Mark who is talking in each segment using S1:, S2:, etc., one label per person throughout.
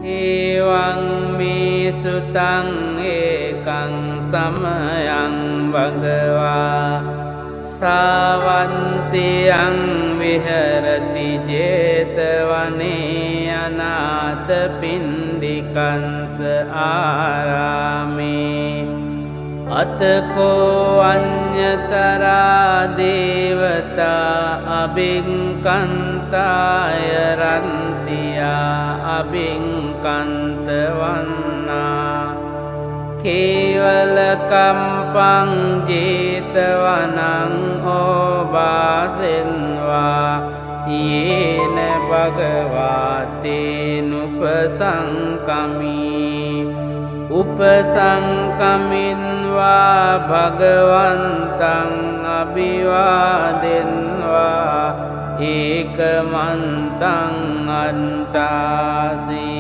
S1: Evaṃ me sutaṃ ekaṃ samayaṃ bhagavā Savantiyaṃ viharati jetavane anātapindikaṃ ārāme Atako aññatarā devatā abhiṅkantāya rantiyā abhiṅkantavannā Kevalakampaṃ jetavanaṃ obāsenvā yena bhagavate nupasaṅkamī Upasaṅkaminvā bhagavantaṃ abhivādenvā ekamantaṃ antāsī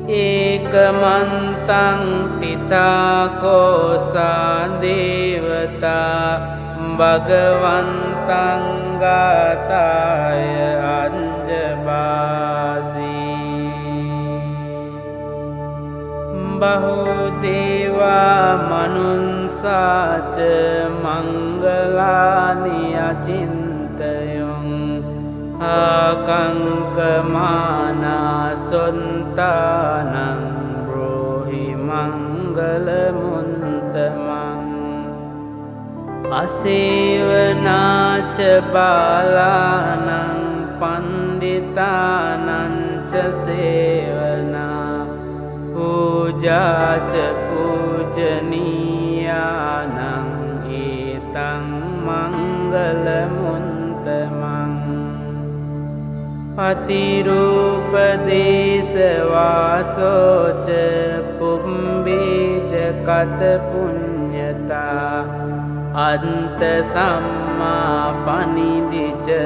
S1: Ekamantaṃ titākosā devatā bhagavantaṃ gātāya anjabāsī Bahudevā manunsāca mangalāni acintayuṃ Akankamānā sontānaṃ brohi mangalamuttamam Asevanāca bālānaṃ panditānaṃ ca sevanā Pujāca pujanīyānaṃ etaṃ mangalamuttamam Patirūpadesavāsoca pumbēca katapuññatā Anta sammā panidhica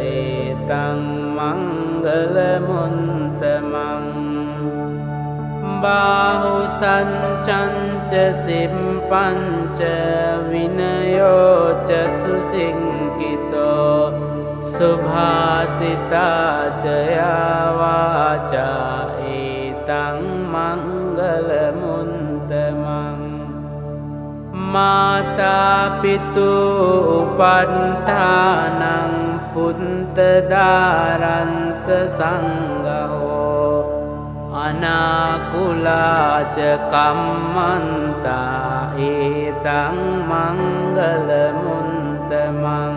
S1: etaṃ mangalamuttamam Bahu sancanca simpanca vinayoca susiṅkito Subhāsitāca yāvāca etaṃ mangalamuttamam Mātā pitu upantānaṃ puntadāraṃ saṅgaho Anākulāca kammantā etaṃ mangalamuttamam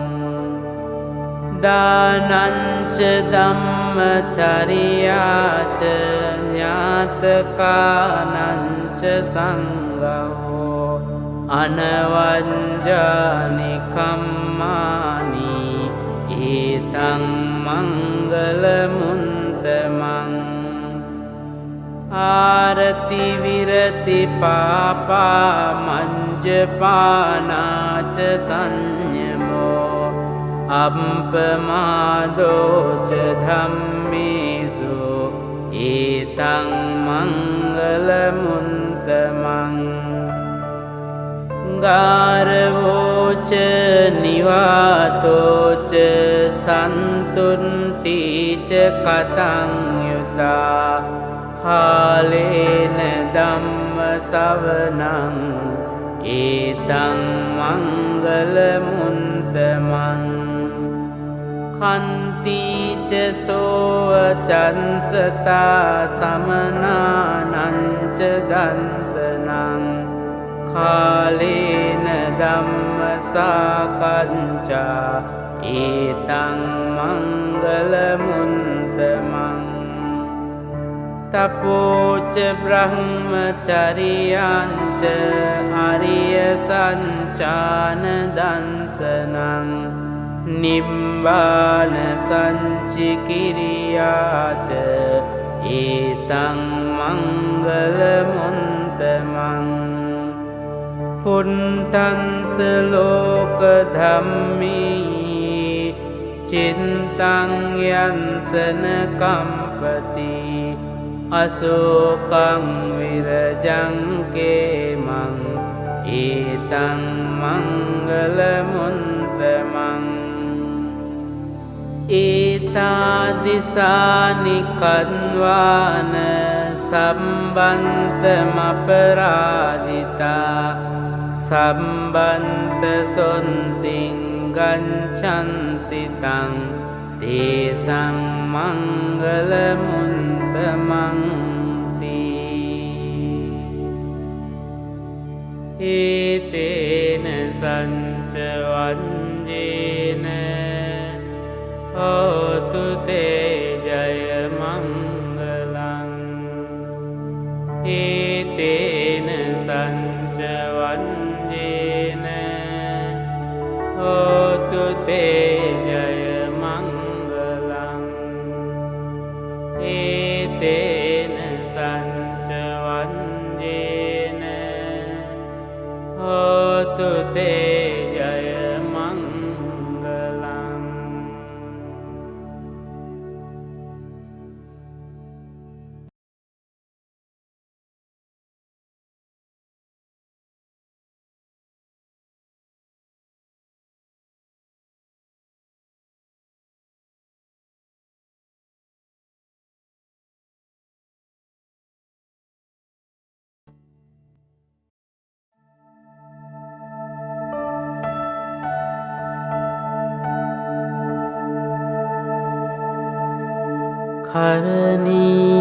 S1: Dānaṃca dhammacariyaca ñātakānaṃca saṅgaho Anavajjāni kammāni etaṃ mangalamuttamam Ārati virati pāpā manjapānāca saññamo Appamādoca dhammesu etaṃ mangalamuttamam Gāravoca nivātoca santuntīca kataṃ yutā Hālena dhamma savanaṃ etaṃ mangalamuttamam Khantīca sovacansatā samanānaṃca dansanaṃ Hālena dhamma sākañca etaṃ mangalamuttamam Tapoca brahmacariyaṃca ariya sañcāna dansanaṃ Nibbāna sañcikiriyāca etaṃ mangalamuttamam Puntaṃ loka dhammi cintaṃ yansana kampati Asokaṃ virajaṃ kemaṃ etaṃ mangalamuttamam ඒතාදිසානි කන්වාන සම්බන්තමපරාදිතා සම්බන්ත සොන්තිං ගංචන්තිතං තේසං මංගල මුන්තමන්ති ඒතේන සංච වංජේන හෝතු තේ ජය මංගලං ඒතේන සංච වංජේන හෝතු තේ ජය මංගලං ඒතේන සංච වංජේන හෝතු තේ ජය මංගලං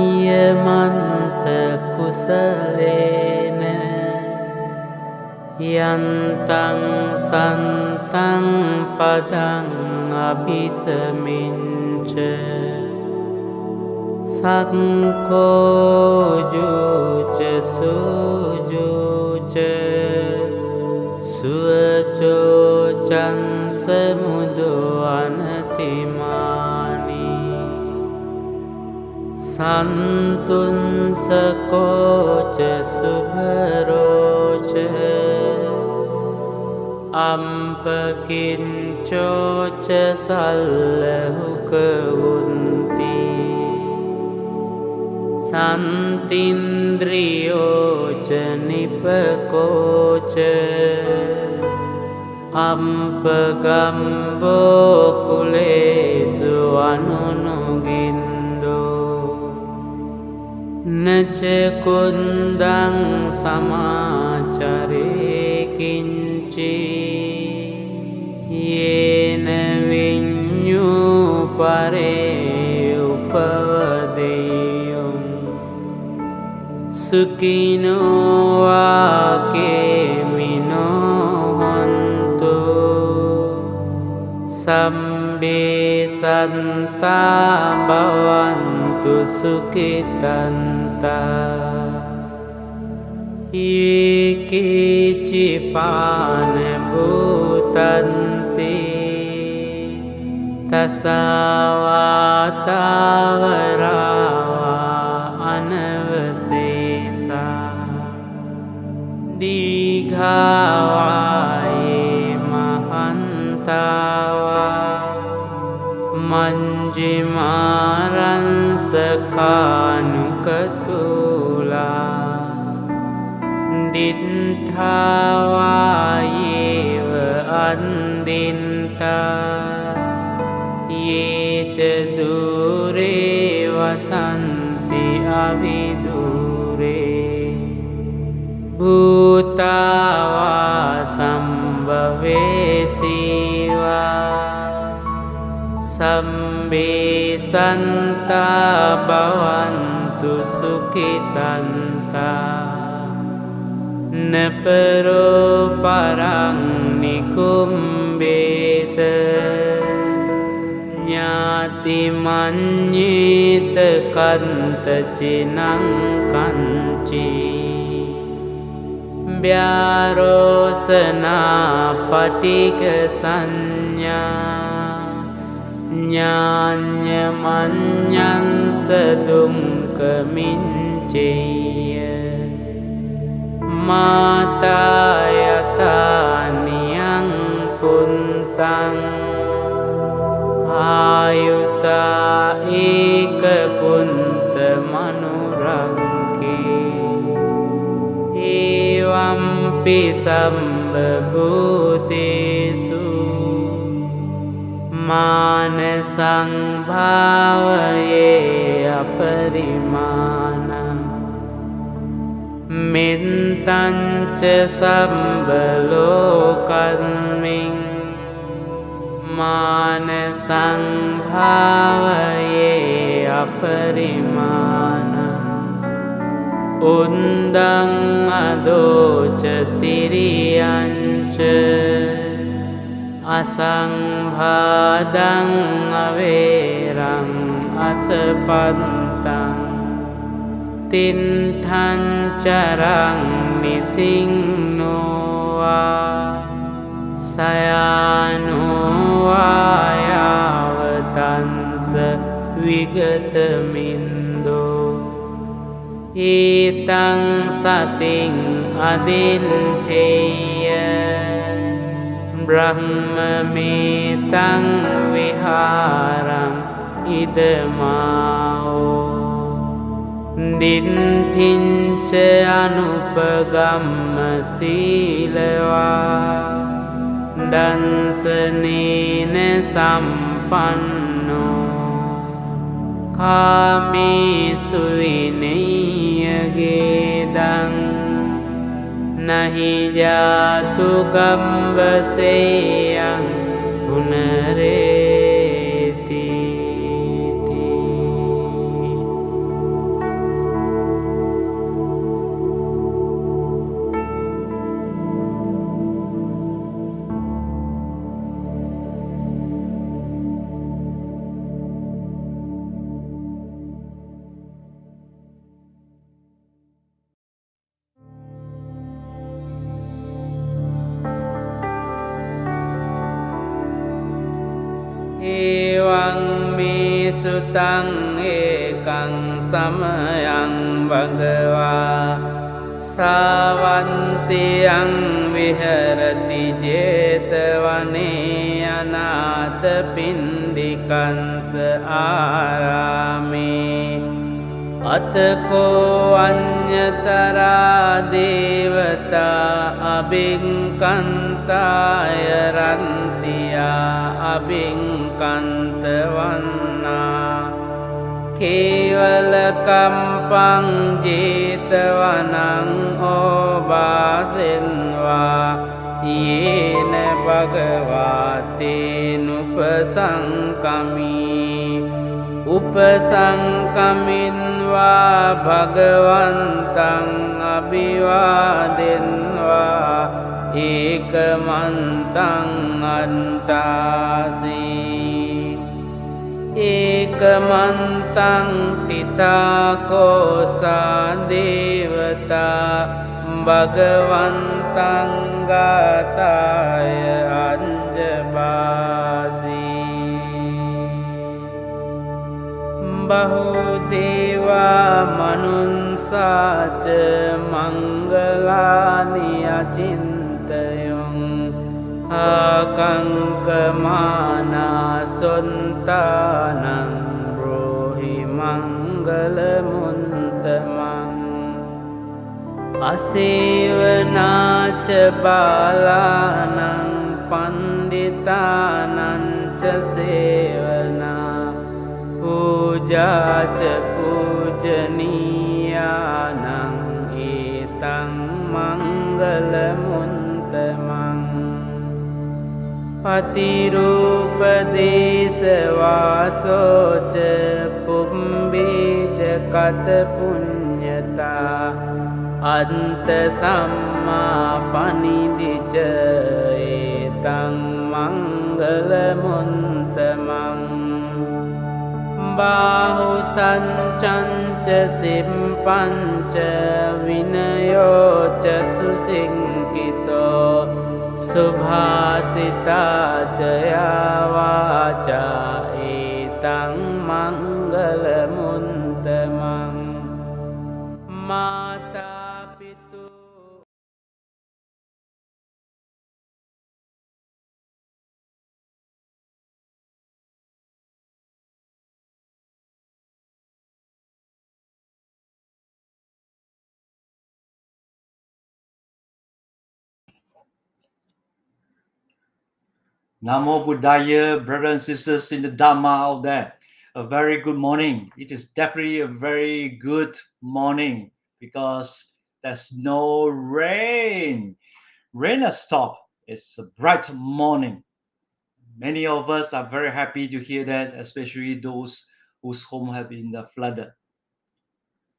S1: කරණීයමන්ත කුසලේන යන්තං සන්තං පදං අභිසමිංච සක්කෝජුච සුජුච සුවචෝචන් සමුදු අනතිමානි සන්තුන්සකෝච සුභරෝච අම්පකින්චෝච සල්ලහුකවුන්ති සන්තින්ද්‍රියෝච නිපකෝච අම්පගම්බෝකුලේසු අනුනුගින්දෝ නචකුන්දං සමාචරේකින්චි යේන විඤ්ඤූ පරේ උපවදෙයුම් සුඛිනෝ වාකේමිනෝ හන්තු සම්බේ සන්තා භවන්තු සුඛිතන්තා ඒකේචිපාන භූතන්ති තසවාතාවරාවා අනවසේසා දීඝාවායේ මහන්තාවා මංජිමාරංසකානුකතුලා දිත්ථාවායේව අන්දින්තා යේච දුරේ වසන්ති අවිදුරේ භූතාවා සම්භවේසීවා සම්බේ සන්තා භවන්තු සුඛිතන්තා නපරෝ පරං නිකුම්බේත ඥාති මඤ්ඤේත කන්තචිනං කංචි ව්‍යාරෝසනා පටික සංඥා ඥාඤ්ඤමඤ්ඤංස දුක්ඛමිච්ඡේය මාතා යතානියං පුන්තං ආයුසා ඒක පුන්ත මනුරංකේ ඒවම්පි සම්බ භූතේසු මාන සංභාවයේ අපරිමාණං මෙත්තංච සම්බලෝකස්මින් මාන සංභාවයේ අපරිමාණං උන්දං අදෝච තිරියංච අසංභාදං අවේරං අසපත්තං තින්ඨං චරං නිසින්නෝවා සයානෝවා යාවතංස විගතමින්දෝ ඊතං සතින් අදින්ඨේය බ්‍රහ්මමේතං විහාරං ඉදමාහෝ දින්ඨින්ච අනුපගම්ම සීලවා දන්සනේන සම්පන්නෝ කාමේසු විනය්‍යගේදං නහි ජාතු ගම්බසේයං පුනරේති. එවං මේ සුතං ඒකං සමයං භගවා සාවන්තියං විහරති ජේතවනේ අනාථ පින්ඩිකංස ආරාමේ අතකෝ අඤ්ඤතරා දේවතා අභික්ඛන්තාය රන්තියා අභික්ඛන්තවන්නා කේවල කම්පං ජේතවනං ඕවාසෙන්වා යේන භගවාතේනුපසංකමී උපසංකමින්වා භගවන්තං අභිවාදෙන්වා ඒකමන්තං අන්තාසී ඒකමන්තං තිතාකෝසා දේවතා භගවන්තං ගාතාය අංජබාසී බහුදේවා මනුන්සාච මංගලානි අචින්තයොං ආකංකමානා සොන්තානං බ්‍රෝහි මංගලමුන්තමං අසේවනාච බාලානං පණ්ඩිතානං ච සේවනා පූජාච පූජනීයානං ඒතං මංගලමුන්තමං පතිරූපදේශවාසෝච පුම්බේජ කත පුඤ්ඤතා අන්ත සම්මා පනිදිච ඒතං මංගලමුන්තමං බාහු සංචංච සිම්පංච විනයෝච සුසිංකිතෝ සුභාසිතාච යාවාචා ඒතං මංගලමුන්තමං මාතා පිතු
S2: Namo Buddhaya, brothers and sisters in the Dharma out there. A very good morning. It is definitely a very good morning because there's no rain. Rain has stopped. It's a bright morning. Many of us are very happy to hear that, especially those whose home have been flooded.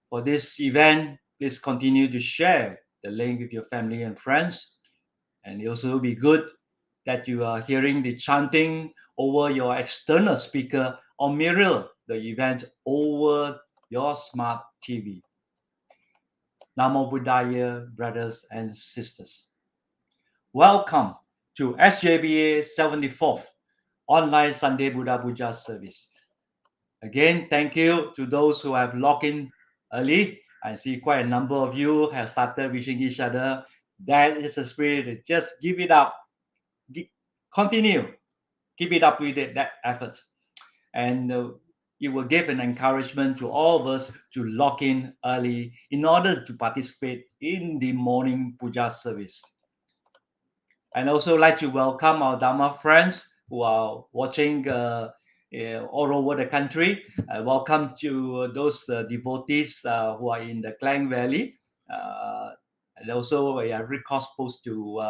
S2: For this event, please continue to share the link with your family and friends. And it also will be good that you are hearing the chanting over your external speaker or mirror the event over your smart TV. Namo Buddhaya, brothers and sisters. Welcome to SJBA 74th Online Sunday Buddha Puja service. Again, thank you to those who have logged in early. I see quite a number of you have started wishing each other. That is the spirit. Just give it up. Continue. Keep it up with that effort. And it will give an encouragement to all of us to log in early in order to participate in the morning puja service. And also like to welcome our Dharma friends who are watching all over the country. Welcome to those devotees who are in the Klang Valley. And also a recourse post to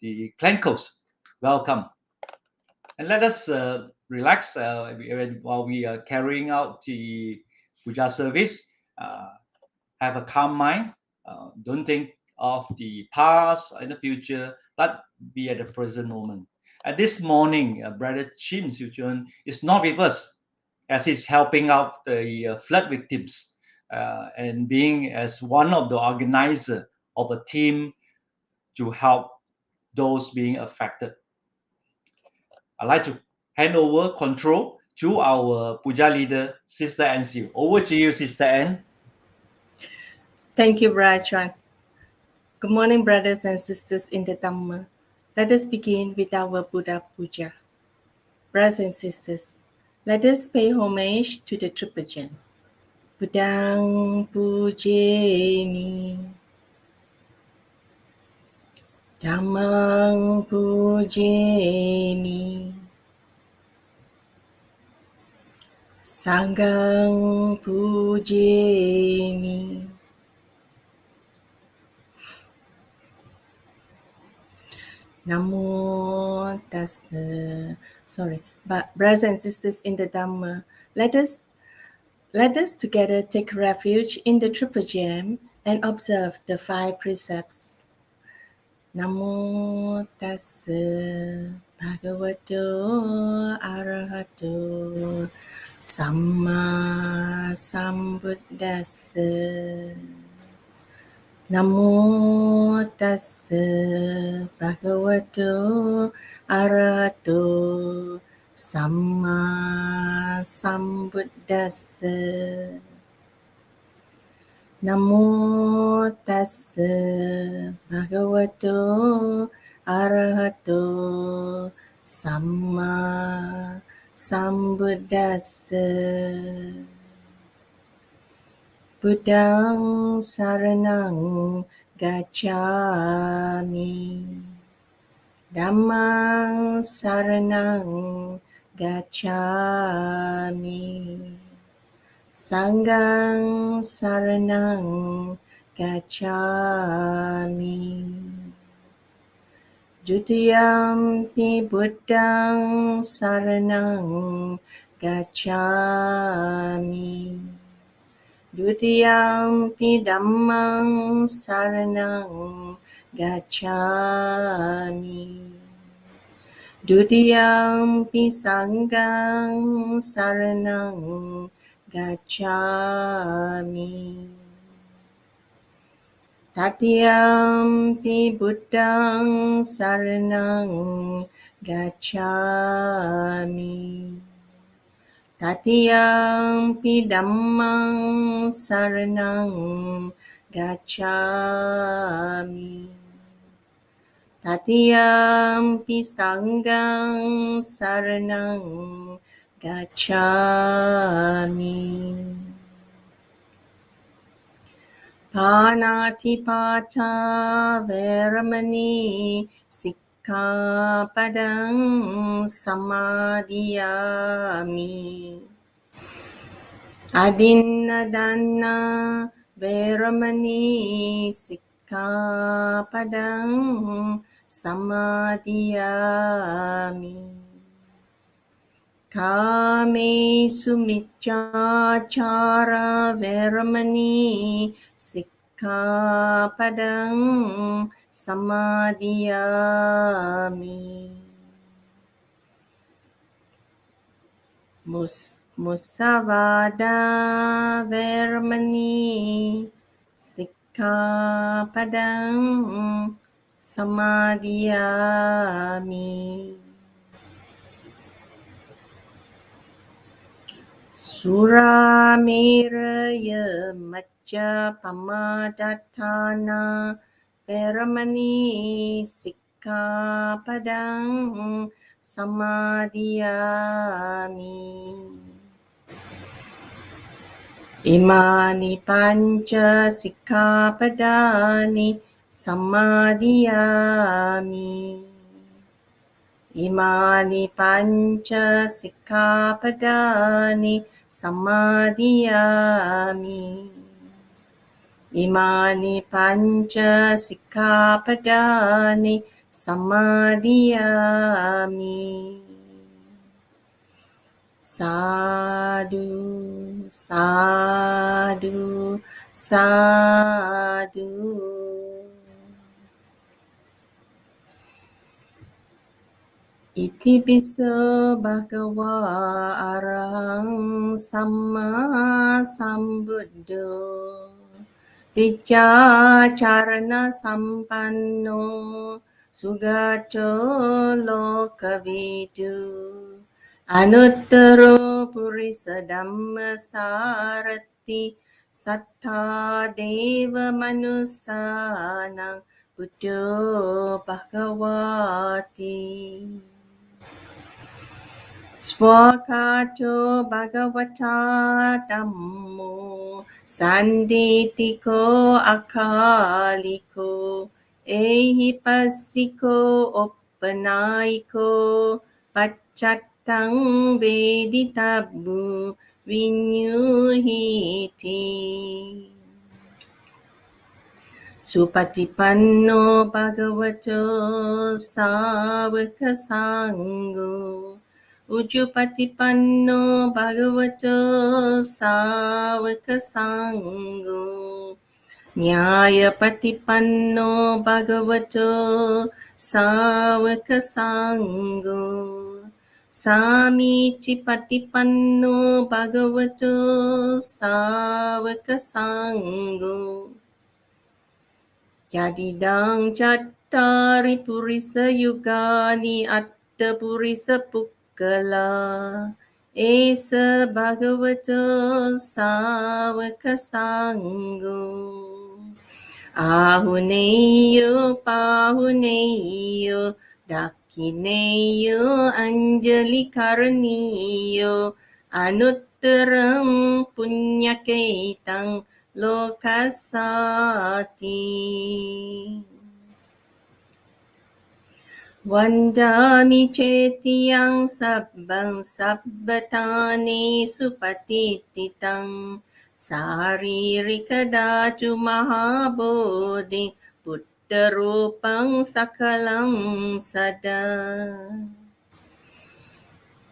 S2: the Klang Coast. Welcome. And let us relax while we are carrying out the puja service. Have a calm mind. Don't think of the past and the future, but be at the present moment. At this morning, Brother Chin Siuchun is not with us as he's helping out the flood victims and being as one of the organizer of a team to help those being affected. I'd like to hand over control to our puja leader, Sister Anne Siu. Over to you, Sister Anne.
S3: Thank you, Brother Chuan. Good morning, brothers and sisters in the Dhamma. Let us begin with our Buddha Puja. Brothers and sisters, let us pay homage to the Triple Gem. Buddhang Pujemi, Dhammang Pujemi, Sanghang Pujemi. Namo Tassa. But brothers and sisters in the Dhamma, let us together take refuge in the Triple Gem and observe the 5 precepts. Namo Tassa Bhagavato Arahato Samma Sambuddhassa. Namo Tassa Bhagavato Arahato Samma Sambuddhassa. Namo Tassa Bhagavato Arahato Samma Sambuddhassa. Buddhang Saranang Gacchami, Dhammang Saranang Gacchami, Sanghang Saranang Gacchami, Dutiyampi Buddhang Saranang Gacchami, Dutiyampi Dhammang Saranang Gacchami, Dutiyampi Sanghang Saranang Gacchami, Tatiyampi Buddhang Saranang Gacchami, Tatiyampi Dhammang Saranang Gacchami, Tatiyampi Sanghang Saranang Gacchami. Panatipata Veramani Sikkhapadang samadhiyami. Adinadana veramani sikkhapadang samadhiyami. Kamesu miccacara veramani sikkhapadang samadhiyami. Musavada veramani sikkhapadang samadhiyami. Surameraya majjapamadatthana veramani sikkhapadang samadhiyami. Imani panca sikkhapadani samadhiyami. Imani panca sikkhapadani samadhiyami. Imani panca sikkhapadani samadhiyami. Sadhu, sadhu, sadhu. Itipiso bhagava arahang samma sambuddho Vichacharana sampanno sugato lokavidu Anuttaro purisa dhamma sarati sattha deva manusanang buddho bhagavati Swakato bhagavata dhammo sanditiko akaliko ehipassiko oppanayiko paccattang veditabbu vinyuhiti Supatipanno bhagavato sāvaka sangho Ujjupatipanno bhagavato sāvaka sangho Nyāyapatipanno bhagavato sāvaka sangho Samicipatipanno bhagavato sāvaka sangho Yadidang cattari purisa yugani atta purisa pukkala Esa bhagavato sāvaka sangho Ahuneyo pahuneyo Dakineyo anjali karaniyo Anuttaram punyakeitang lokasati Vandami cetiyang sabbang sabbatani supatititang Saririka datu mahabodhi Buddha rupang sakalang sada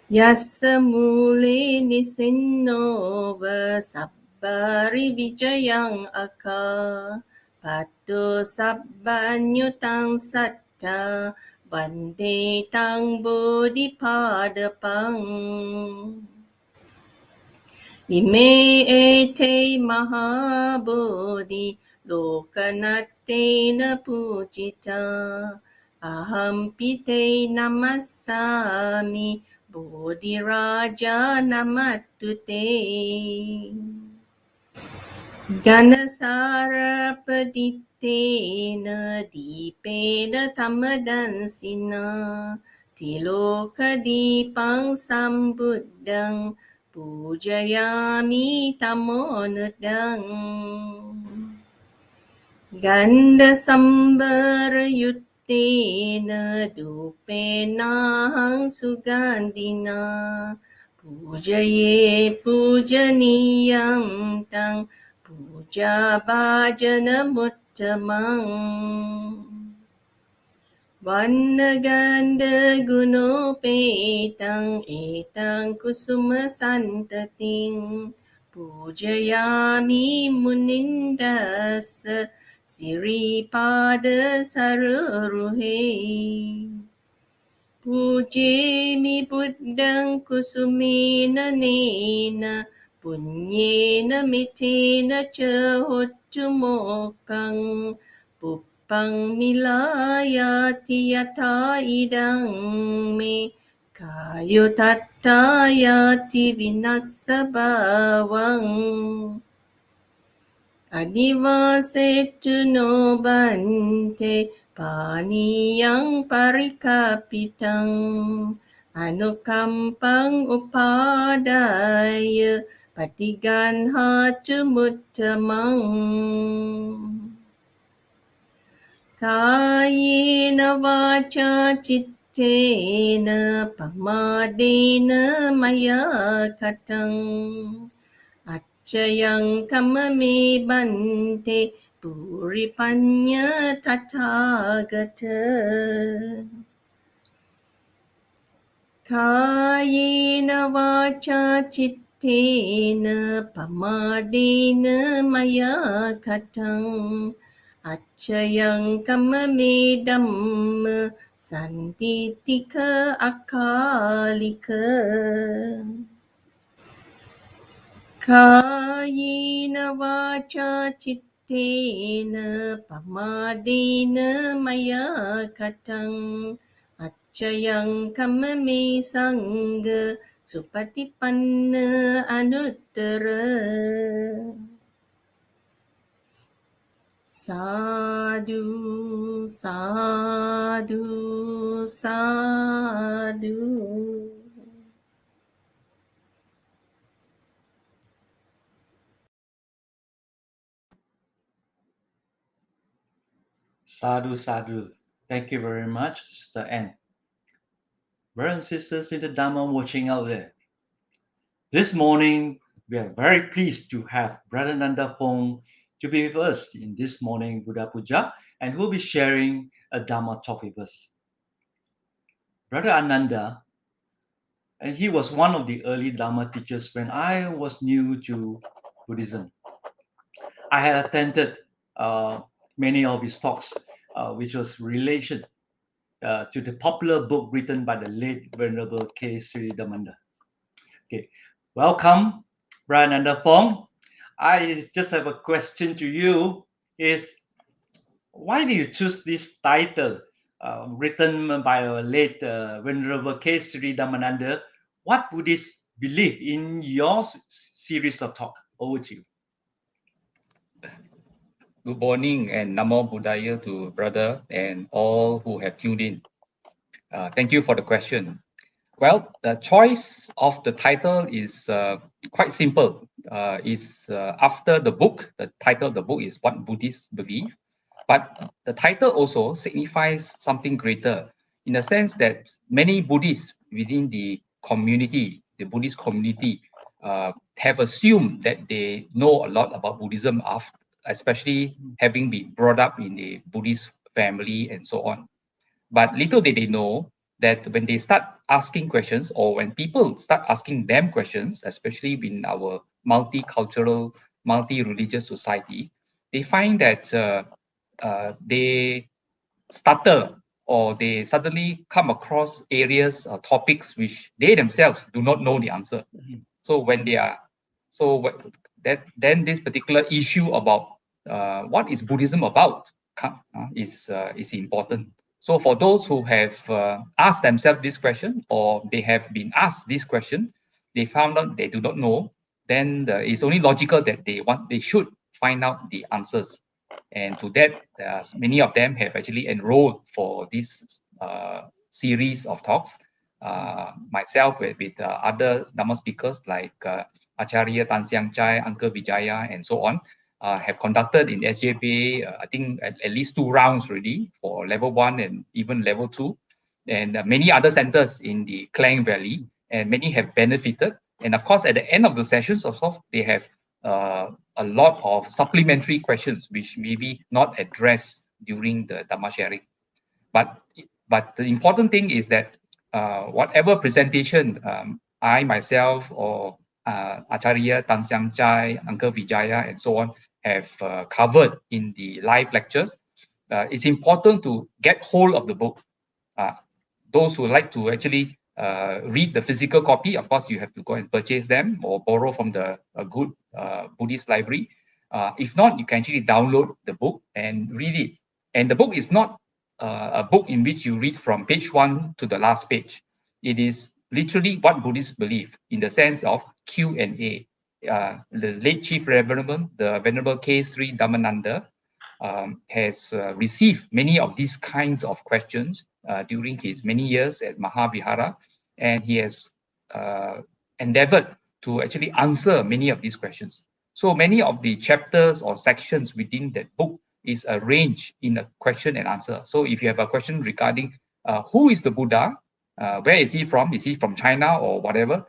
S3: Yassa muli nisinnova Bari vijayang aka Pato sabbanyutang satta Bande tang bodhipadapang Ime ete mahabodhi Lokanattena pujita Ahampite namassami Bodhi raja namattute Ganasara paditena dipena tamadansina Tiloka dipang sambuddhang pujayami tamonudang Ganda sambara Tena dupena sugandina pujaye pujaniyam tang puja bhajana muttamang Vannaganda gunopetang etang kusuma santating Pujayami munindasa siripada saruruhe Pujemi buddhang kusumena nena punyena mitena cha hottumokang Pang milayati yata idang me kayo tattayati vinassa bhavang Adivasetu no bante paniyang parikapitang Anukampang upadaya patiganhatu muttamang Kayena vacha chittena pamadena maya katang Achayang kamame bante puripanya tathagata Kayena vacha chittena pamadena maya katang Achayang kamame dhamma santitika akalika Kayena vacha chittena pamadena maya katang Achayang kamame sangha supatipanna anuttara Sadhu, sadhu, sadhu.
S2: Sadhu, sadhu. Thank you very much, Sister Anne. Brothers and sisters in the Dharma watching out there. This morning, we are very pleased to have Brother Nanda Fong to be with us in this morning Buddha Puja, and who will be sharing a Dharma talk with us. Brother Ananda, and he was one of the early Dharma teachers when I was new to Buddhism. I had attended many of his talks, which was relation to the popular book written by the late Venerable K. Sri Damanda. Okay, welcome, Brother Nanda Fong. I just have a question to you: Is why do you choose this title, written by our late Venerable K. Sri Damananda? What Buddhists believe in your series of talk? Over to you.
S4: Good morning and Namo Buddhaya to brother and all who have tuned in. Thank you for the question. Well, the choice of the title is quite simple. After the book, the title of the book is What Buddhists Believe. But the title also signifies something greater in the sense that many Buddhists within the community, the Buddhist community, have assumed that they know a lot about Buddhism, especially having been brought up in a Buddhist family and so on. But little did they know that when they start asking questions, or when people start asking them questions, especially in our multicultural, multi-religious society, they find that they stutter, or they suddenly come across areas or topics which they themselves do not know the answer. So when they are, then this particular issue about what is Buddhism about is important. So for those who have asked themselves this question, or they have been asked this question, they found out they do not know, then it's only logical that they should find out the answers. And to that, many of them have actually enrolled for this series of talks. Myself with other Dhamma speakers like Acharya Tan Siang Chai, Uncle Vijaya, and so on. have conducted in SJPA, I think at least 2 rounds already for level 1 and even level 2, and many other centers in the Klang Valley, and many have benefited. And of course, at the end of the sessions, they have a lot of supplementary questions which may be not addressed during the Dhamma sharing. But the important thing is that whatever presentation I myself or Acharya Tan Siang Chai, Uncle Vijaya, and so on have covered in the live lectures, it's important to get hold of the book. Those who like to actually read the physical copy, of course, you have to go and purchase them or borrow from the good Buddhist library. If not, you can actually download the book and read it. And the book is not a book in which you read from page 1 to the last page. It is literally what Buddhists believe in the sense of Q&A. The late Chief Reverend, the Venerable K. Sri Dhammananda, has received many of these kinds of questions during his many years at Mahavihara, and he has endeavored to actually answer many of these questions. So many of the chapters or sections within that book is arranged in a question and answer. So if you have a question regarding who is the Buddha, where is he from China or whatever,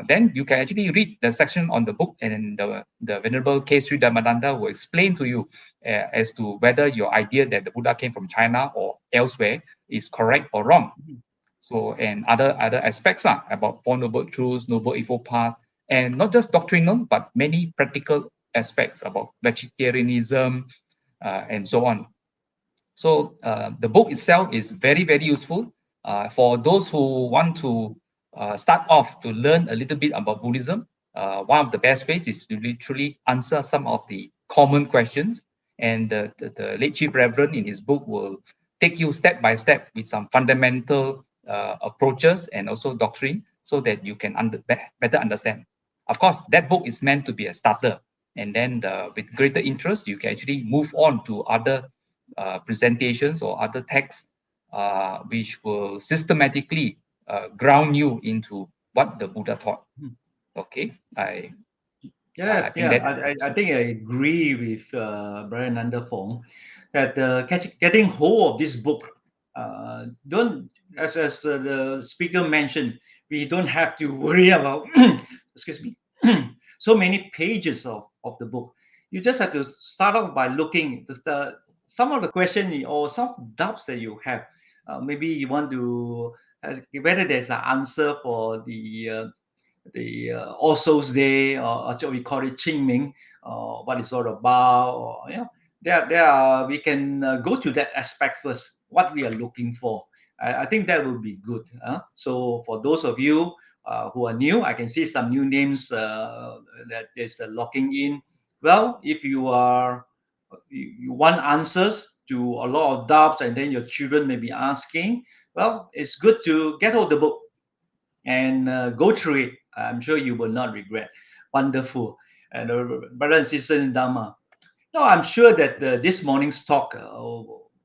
S4: then you can actually read the section on the book, and the Venerable K. Sri Dhammananda will explain to you as to whether your idea that the Buddha came from China or elsewhere is correct or wrong. So, and other aspects about Four Noble Truths, Noble Evil Path, and not just doctrinal, but many practical aspects about vegetarianism and so on. So the book itself is very, very useful for those who want to start off to learn a little bit about Buddhism. One of the best ways is to literally answer some of the common questions. And the late Chief Reverend in his book will take you step by step with some fundamental approaches and also doctrine so that you can better understand. Of course, that book is meant to be a starter. And then with greater interest, you can actually move on to other presentations or other texts which will systematically ground you into what the Buddha taught. Okay, I
S2: think I agree with Brother Nanda Fong that getting hold of this book, don't, as the speaker mentioned, we don't have to worry about excuse me so many pages of the book. You just have to start off by looking some of the question or some doubts that you have. Maybe you want to whether there's an answer for the All Souls Day, or we call it Qingming, what it's all about, or there are, we can go to that aspect first, what we are looking for. I think that will be good. So for those of you who are new, I can see some new names that is locking in. Well, if you want answers to a lot of doubts, and then your children may be asking, well, it's good to get hold of the book and go through it. I'm sure you will not regret. Wonderful. And brothers and sisters in Dharma, no, I'm sure that this morning's talk,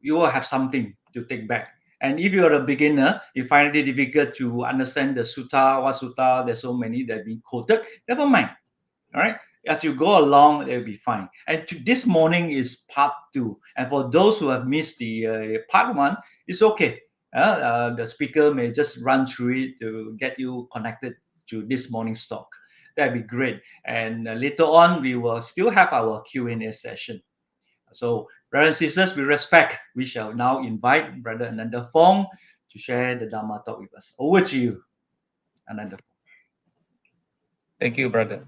S2: you will have something to take back. And if you're a beginner, you find it difficult to understand the sutta, what sutta, there's so many that have been quoted, never mind. All right. As you go along, they'll be fine. And this morning is part 2. And for those who have missed the part 1, it's okay. The speaker may just run through it to get you connected to this morning's talk. That'd be great. And later on, we will still have our Q&A session. So, brothers and sisters, with respect, we shall now invite Brother Ananda Fong to share the Dharma talk with us. Over to you, Ananda Fong.
S4: Thank you, brother.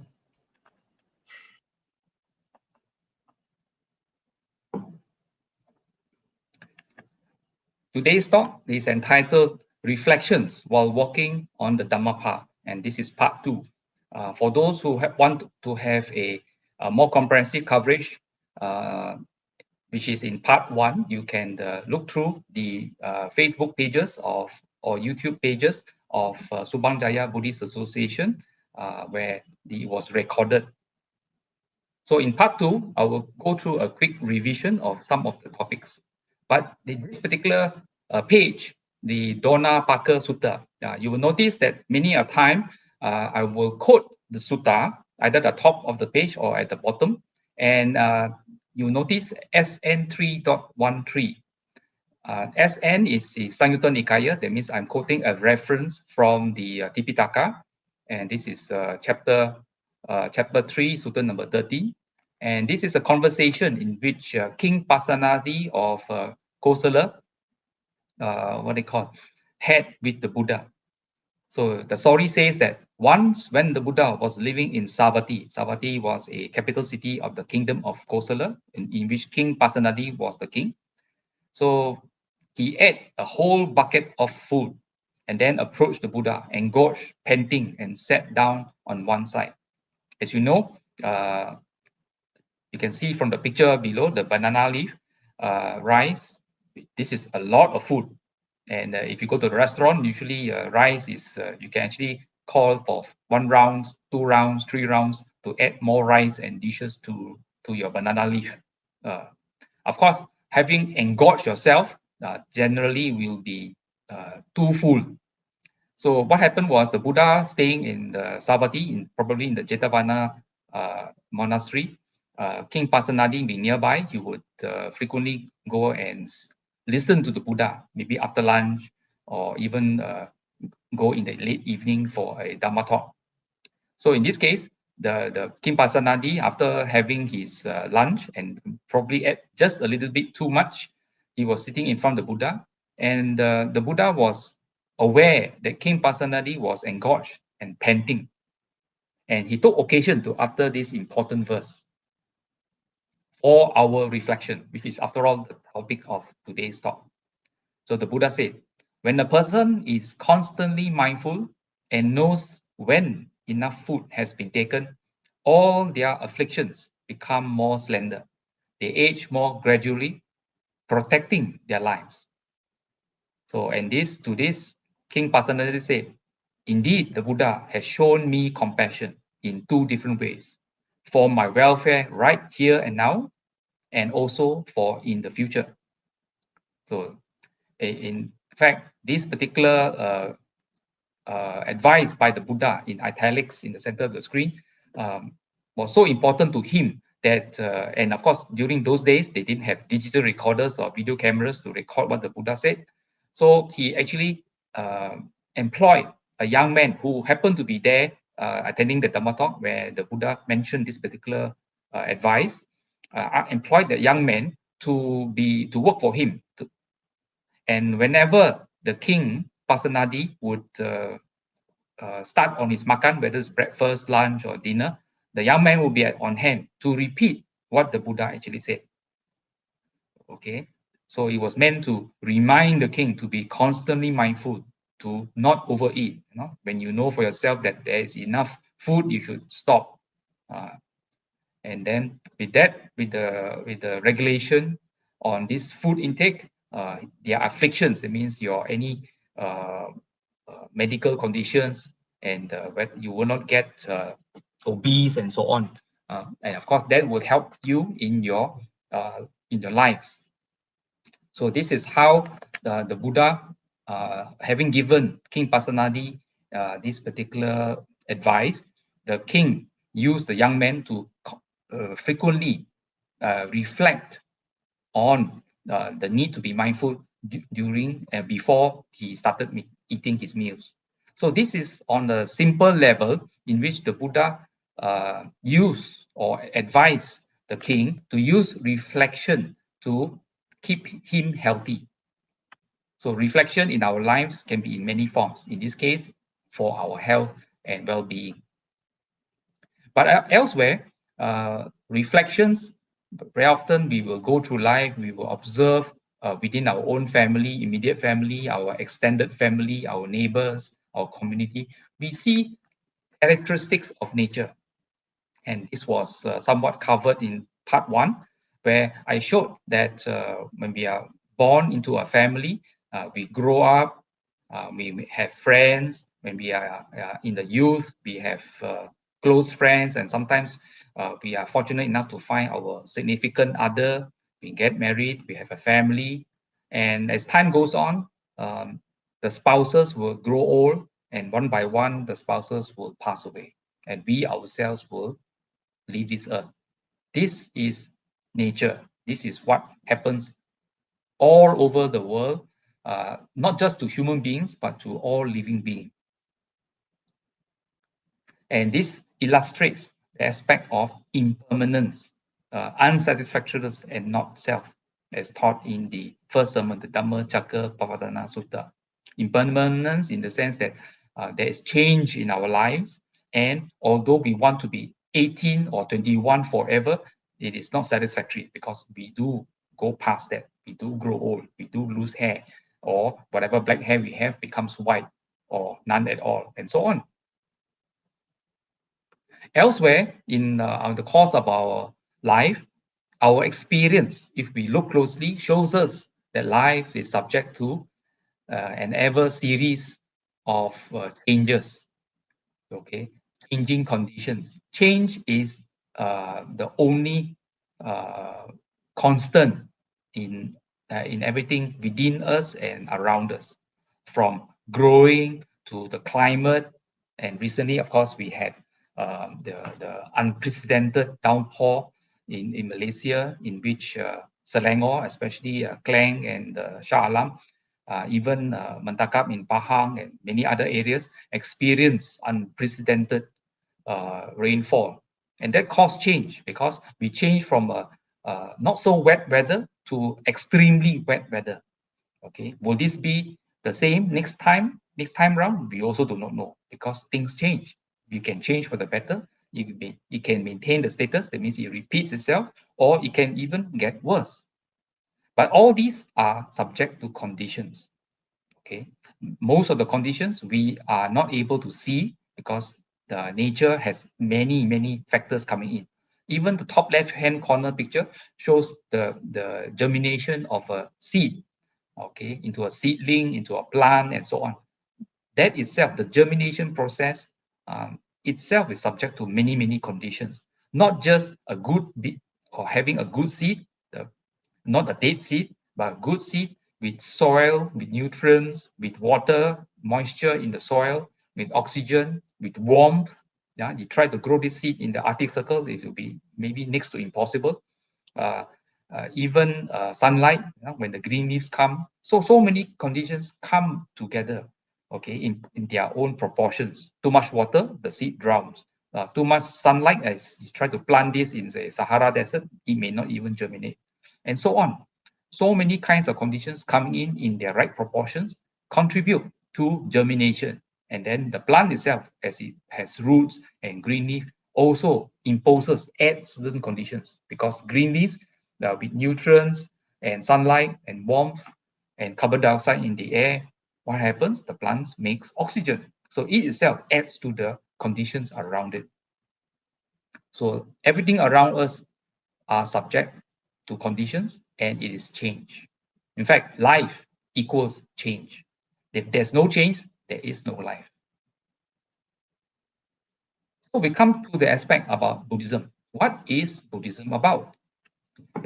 S4: Today's talk is entitled Reflections While Walking on the Dhamma Path, and this is part 2. For those who want to have a more comprehensive coverage, which is in part 1, you can look through the Facebook pages or YouTube pages of Subang Jaya Buddhist Association, where it was recorded. So in part 2, I will go through a quick revision of some of the topics. But in this particular page, the Dona Parker Sutta, you will notice that many a time I will quote the sutta either at the top of the page or at the bottom. And you notice SN 3.13. SN is the Samyutta Nikaya. That means I'm quoting a reference from the Tipitaka, and this is chapter 3, sutta number 13. And this is a conversation in which King Pasenadi of Kosala, what they call, had with the Buddha. So the story says that once when the Buddha was living in Savatthi, Savatthi was a capital city of the kingdom of Kosala, in which King Pasenadi was the king. So he ate a whole bucket of food and then approached the Buddha, engorged, panting, and sat down on one side. As you know, you can see from the picture below, the banana leaf, rice. This is a lot of food. And if you go to the restaurant, usually rice is, you can actually call for 1 round, 2 rounds, 3 rounds to add more rice and dishes to your banana leaf. Of course, having engorged yourself generally will be too full. So what happened was the Buddha staying in the Savatthi, probably in the Jetavana monastery, King Pasenadi being nearby, he would frequently go and listen to the Buddha, maybe after lunch or even go in the late evening for a Dharma talk. So in this case, the King Pasenadi, after having his lunch and probably ate just a little bit too much, he was sitting in front of the Buddha, and the Buddha was aware that King Pasenadi was engorged and panting. And he took occasion to utter this important verse for our reflection, which is, after all, the topic of today's talk. So the Buddha said, when a person is constantly mindful and knows when enough food has been taken, all their afflictions become more slender. They age more gradually, protecting their lives. So, and to this, King Pasenadi said, indeed, the Buddha has shown me compassion in 2 different ways, for my welfare right here and now, and also for in the future. So, in fact, this particular advice by the Buddha in italics in the center of the screen was so important to him that, and of course, during those days, they didn't have digital recorders or video cameras to record what the Buddha said. So he actually employed a young man who happened to be there attending the Dhamma talk where the Buddha mentioned this particular advice, employed the young man to work for him. And whenever the king, Pasenadi, would start on his makan, whether it's breakfast, lunch, or dinner, the young man will be on hand to repeat what the Buddha actually said. Okay, so it was meant to remind the king to be constantly mindful, to not overeat. When you know for yourself that there is enough food, you should stop. And then with that, with the regulation on this food intake, their afflictions, it means your any medical conditions, and you will not get obese and so on. And of course, that will help you in your lives. So this is how the Buddha, having given King Pasenadi this particular advice, the king used the young man to frequently reflect on the need to be mindful during and before he started eating his meals. So this is on the simple level in which the Buddha used or advised the king to use reflection to keep him healthy. So reflection in our lives can be in many forms. In this case, for our health and well-being. But elsewhere, reflections, very often we will go through life, we will observe within our own family, immediate family, our extended family, our neighbors, our community. We see characteristics of nature. And this was somewhat covered in part 1, where I showed that when we are born into a family, we grow up, we have friends. When we are in the youth, we have close friends, and sometimes we are fortunate enough to find our significant other. We get married, we have a family, and as time goes on, the spouses will grow old, and one by one, the spouses will pass away, and we ourselves will leave this earth. This is nature. This is what happens all over the world, not just to human beings, but to all living beings. And this illustrates the aspect of impermanence, unsatisfactoriness, and not self, as taught in the first sermon, the Dhammacakkappavattana Sutta. Impermanence in the sense that there is change in our lives, and although we want to be 18 or 21 forever, it is not satisfactory because we do go past that. We do grow old, we do lose hair, or whatever black hair we have becomes white or none at all, and so on. Elsewhere in the course of our life, our experience, if we look closely, shows us that life is subject to an ever series of changes. Okay, changing conditions. Change is the only constant in everything within us and around us, from growing to the climate. And recently, of course, we had the unprecedented downpour in Malaysia, in which Selangor, especially Klang and Shah Alam, even Mentakap in Pahang and many other areas experience unprecedented rainfall. And that caused change because we changed from a not so wet weather to extremely wet weather. Okay, will this be the same next time? Next time round, we also do not know because things change. You can change for the better. It can maintain the status. That means it repeats itself, or it can even get worse. But all these are subject to conditions. Okay, most of the conditions we are not able to see because the nature has many factors coming in. Even the top left hand corner picture shows the germination of a seed, okay, into a seedling, into a plant, and so on. That itself, the germination process itself is subject to many conditions. Not just a good or having a good seed, not a dead seed, but a good seed with soil, with nutrients, with water, moisture in the soil, with oxygen, with warmth. Yeah, you try to grow this seed in the Arctic Circle, it will be maybe next to impossible. Even sunlight, when the green leaves come. So many conditions come together, okay, in their own proportions. Too much water, the seed drowns. Too much sunlight, as you try to plant this in the Sahara Desert, it may not even germinate, and so on. So many kinds of conditions coming in their right proportions contribute to germination. And then the plant itself, as it has roots and green leaf, also adds certain conditions, because green leaves with nutrients and sunlight and warmth and carbon dioxide in the air, what happens? The plant makes oxygen. So it itself adds to the conditions around it. So everything around us are subject to conditions, and it is change. In fact, life equals change. If there's no change, there is no life. So we come to the aspect about Buddhism. What is Buddhism about?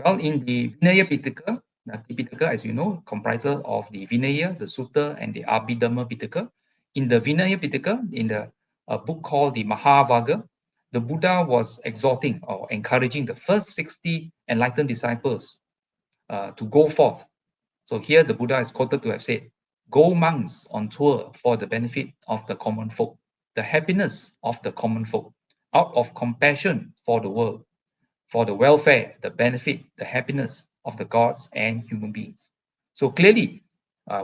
S4: Well, in the Vinaya Pitaka, the Pitaka, as you know, comprises of the Vinaya, the Sutta, and the Abhidhamma Pitaka. In the Vinaya Pitaka, in the book called the Mahavagga, the Buddha was exhorting or encouraging the first 60 enlightened disciples to go forth. So here the Buddha is quoted to have said, "Go monks on tour for the benefit of the common folk, the happiness of the common folk, out of compassion for the world, for the welfare, the benefit, the happiness of the gods and human beings." So clearly,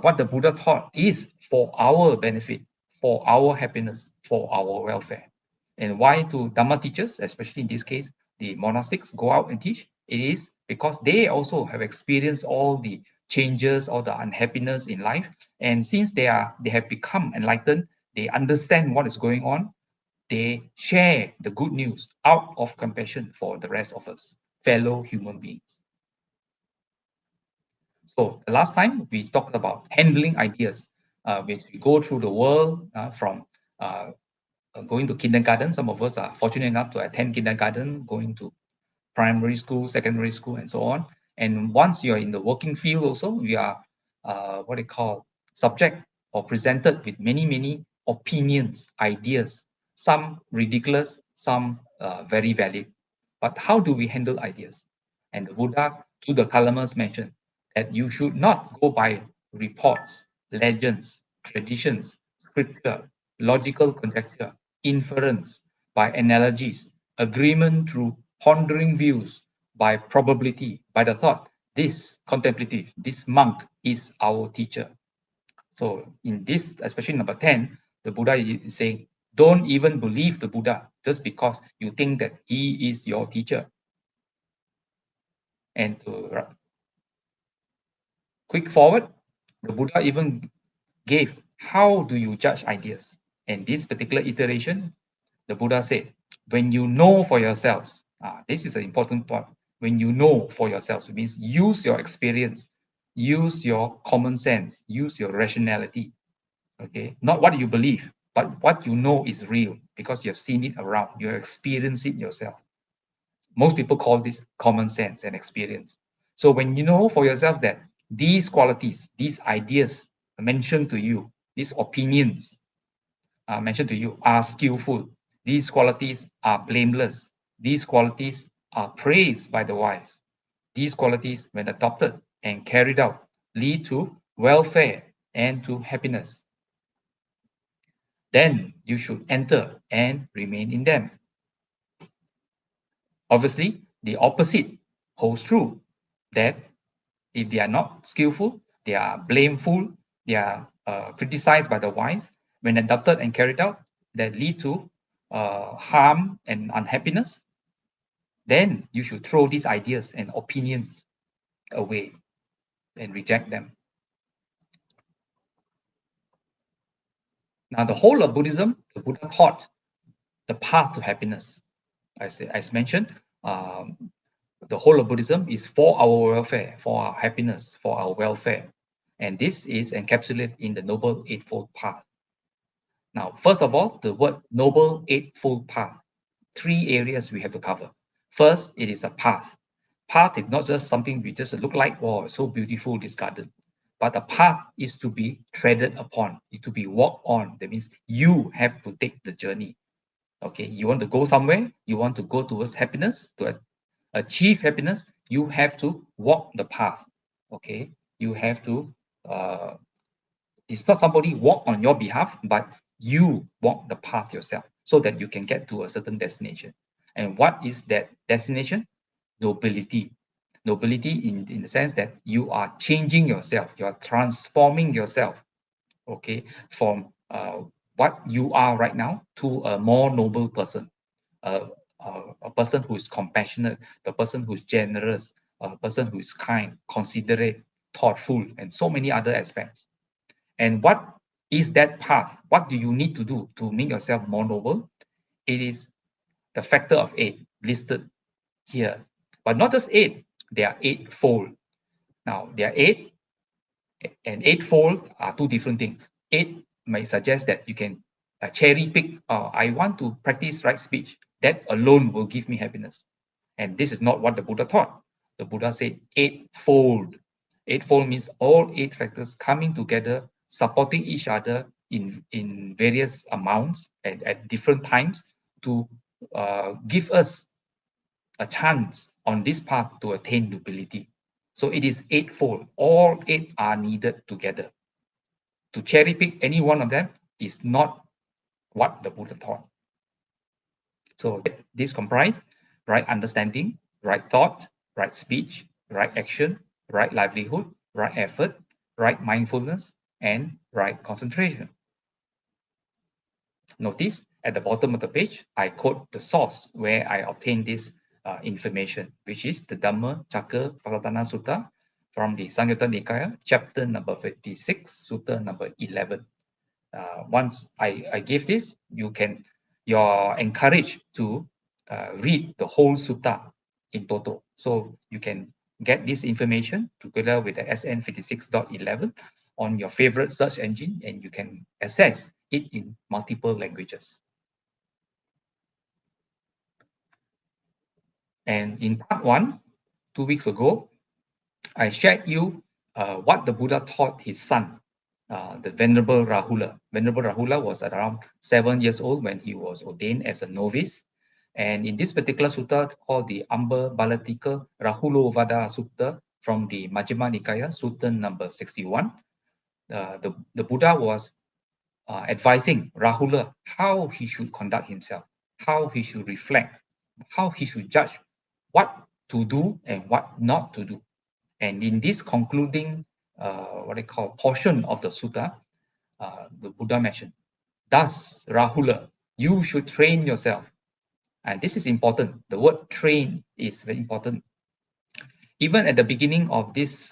S4: what the Buddha taught is for our benefit, for our happiness, for our welfare. And why do Dharma teachers, especially in this case, the monastics, go out and teach? It is because they also have experienced all the changes, all the unhappiness in life. And since they have become enlightened, they understand what is going on. They share the good news out of compassion for the rest of us, fellow human beings. So the last time we talked about handling ideas. We go through the world from going to kindergarten. Some of us are fortunate enough to attend kindergarten, going to primary school, secondary school, and so on. And once you're in the working field also, we are what they call subject or presented with many opinions, ideas, some ridiculous, some very valid. but how do we handle ideas? And the Buddha, to the Kalamas, mentioned that you should not go by reports, legends, traditions, scripture, logical conjecture, inference, by analogies, agreement through pondering views, by probability, by the thought, this contemplative, this monk is our teacher. So in this, especially number 10, the Buddha is saying, don't even believe the Buddha just because you think that he is your teacher. And to quick forward, the Buddha even gave how do you judge ideas. And this particular iteration, the Buddha said, when you know for yourselves, this is an important part. When you know for yourselves, it means use your experience, use your common sense, use your rationality. Okay, not what you believe, but what you know is real because you have seen it around, you have experienced it yourself. Most people call this common sense and experience. So when you know for yourself that these qualities, these ideas mentioned to you, these opinions mentioned to you are skillful, these qualities are blameless, these qualities are praised by the wise, these qualities, when adopted and carried out, lead to welfare and to happiness, then you should enter and remain in them. Obviously, the opposite holds true, that if they are not skillful, they are blameful, they are criticized by the wise, when adopted and carried out, that lead to harm and unhappiness, then you should throw these ideas and opinions away and reject them. Now, the whole of Buddhism, the Buddha taught the path to happiness. As mentioned, the whole of Buddhism is for our welfare, for our happiness, for our welfare. And this is encapsulated in the Noble Eightfold Path. Now, first of all, the word Noble Eightfold Path. 3 areas we have to cover. First, it is a path. Path is not just something we just look like, oh, so beautiful, this garden. But a path is to be treaded upon, to be walked on. That means you have to take the journey. Okay, you want to go somewhere, you want to go towards happiness, to achieve happiness, you have to walk the path. Okay, you have to, it's not somebody walk on your behalf, but you walk the path yourself so that you can get to a certain destination. And what is that destination? Nobility. Nobility in the sense that you are changing yourself, you are transforming yourself, okay, from what you are right now to a more noble person, a person who is compassionate, the person who is generous, a person who is kind, considerate, thoughtful, and so many other aspects. And what is that path? What do you need to do to make yourself more noble? It is the factor of 8 listed here, but not just 8, they are 8-fold. Now, there are 8, and 8-fold are 2 different things. 8 may suggest that you can cherry pick, I want to practice right speech. That alone will give me happiness. And this is not what the Buddha taught. The Buddha said 8-fold. 8-fold means all 8 factors coming together, supporting each other in various amounts and at different times to give us a chance on this path to attain nobility. So it is 8-fold. All 8 are needed together. To cherry pick any one of them is not what the Buddha taught. So this comprise right understanding, right thought, right speech, right action, right livelihood, right effort, right mindfulness, and right concentration. Notice at the bottom of the page, I quote the source where I obtained this information, which is the Dhamma Cakka Palatana Sutta from the Samyutta Nikaya, chapter number 56, sutta number 11. Once I give this, you're encouraged to read the whole sutta in total. So you can get this information together with the SN 56.11 on your favorite search engine, and you can access it in multiple languages. And in part 1, 2 weeks ago, I shared you what the Buddha taught his son, the Venerable Rahula. Venerable Rahula was around 7 years old when he was ordained as a novice. And in this particular sutta called the Amba Balatika Rahulovada Sutta from the Majjhima Nikaya, Sutta number 61, the Buddha was advising Rahula how he should conduct himself, how he should reflect, how he should judge what to do and what not to do. And in this concluding, what they call portion of the sutta, the Buddha mentioned, thus, Rahula, you should train yourself. And this is important. The word train is very important. Even at the beginning of this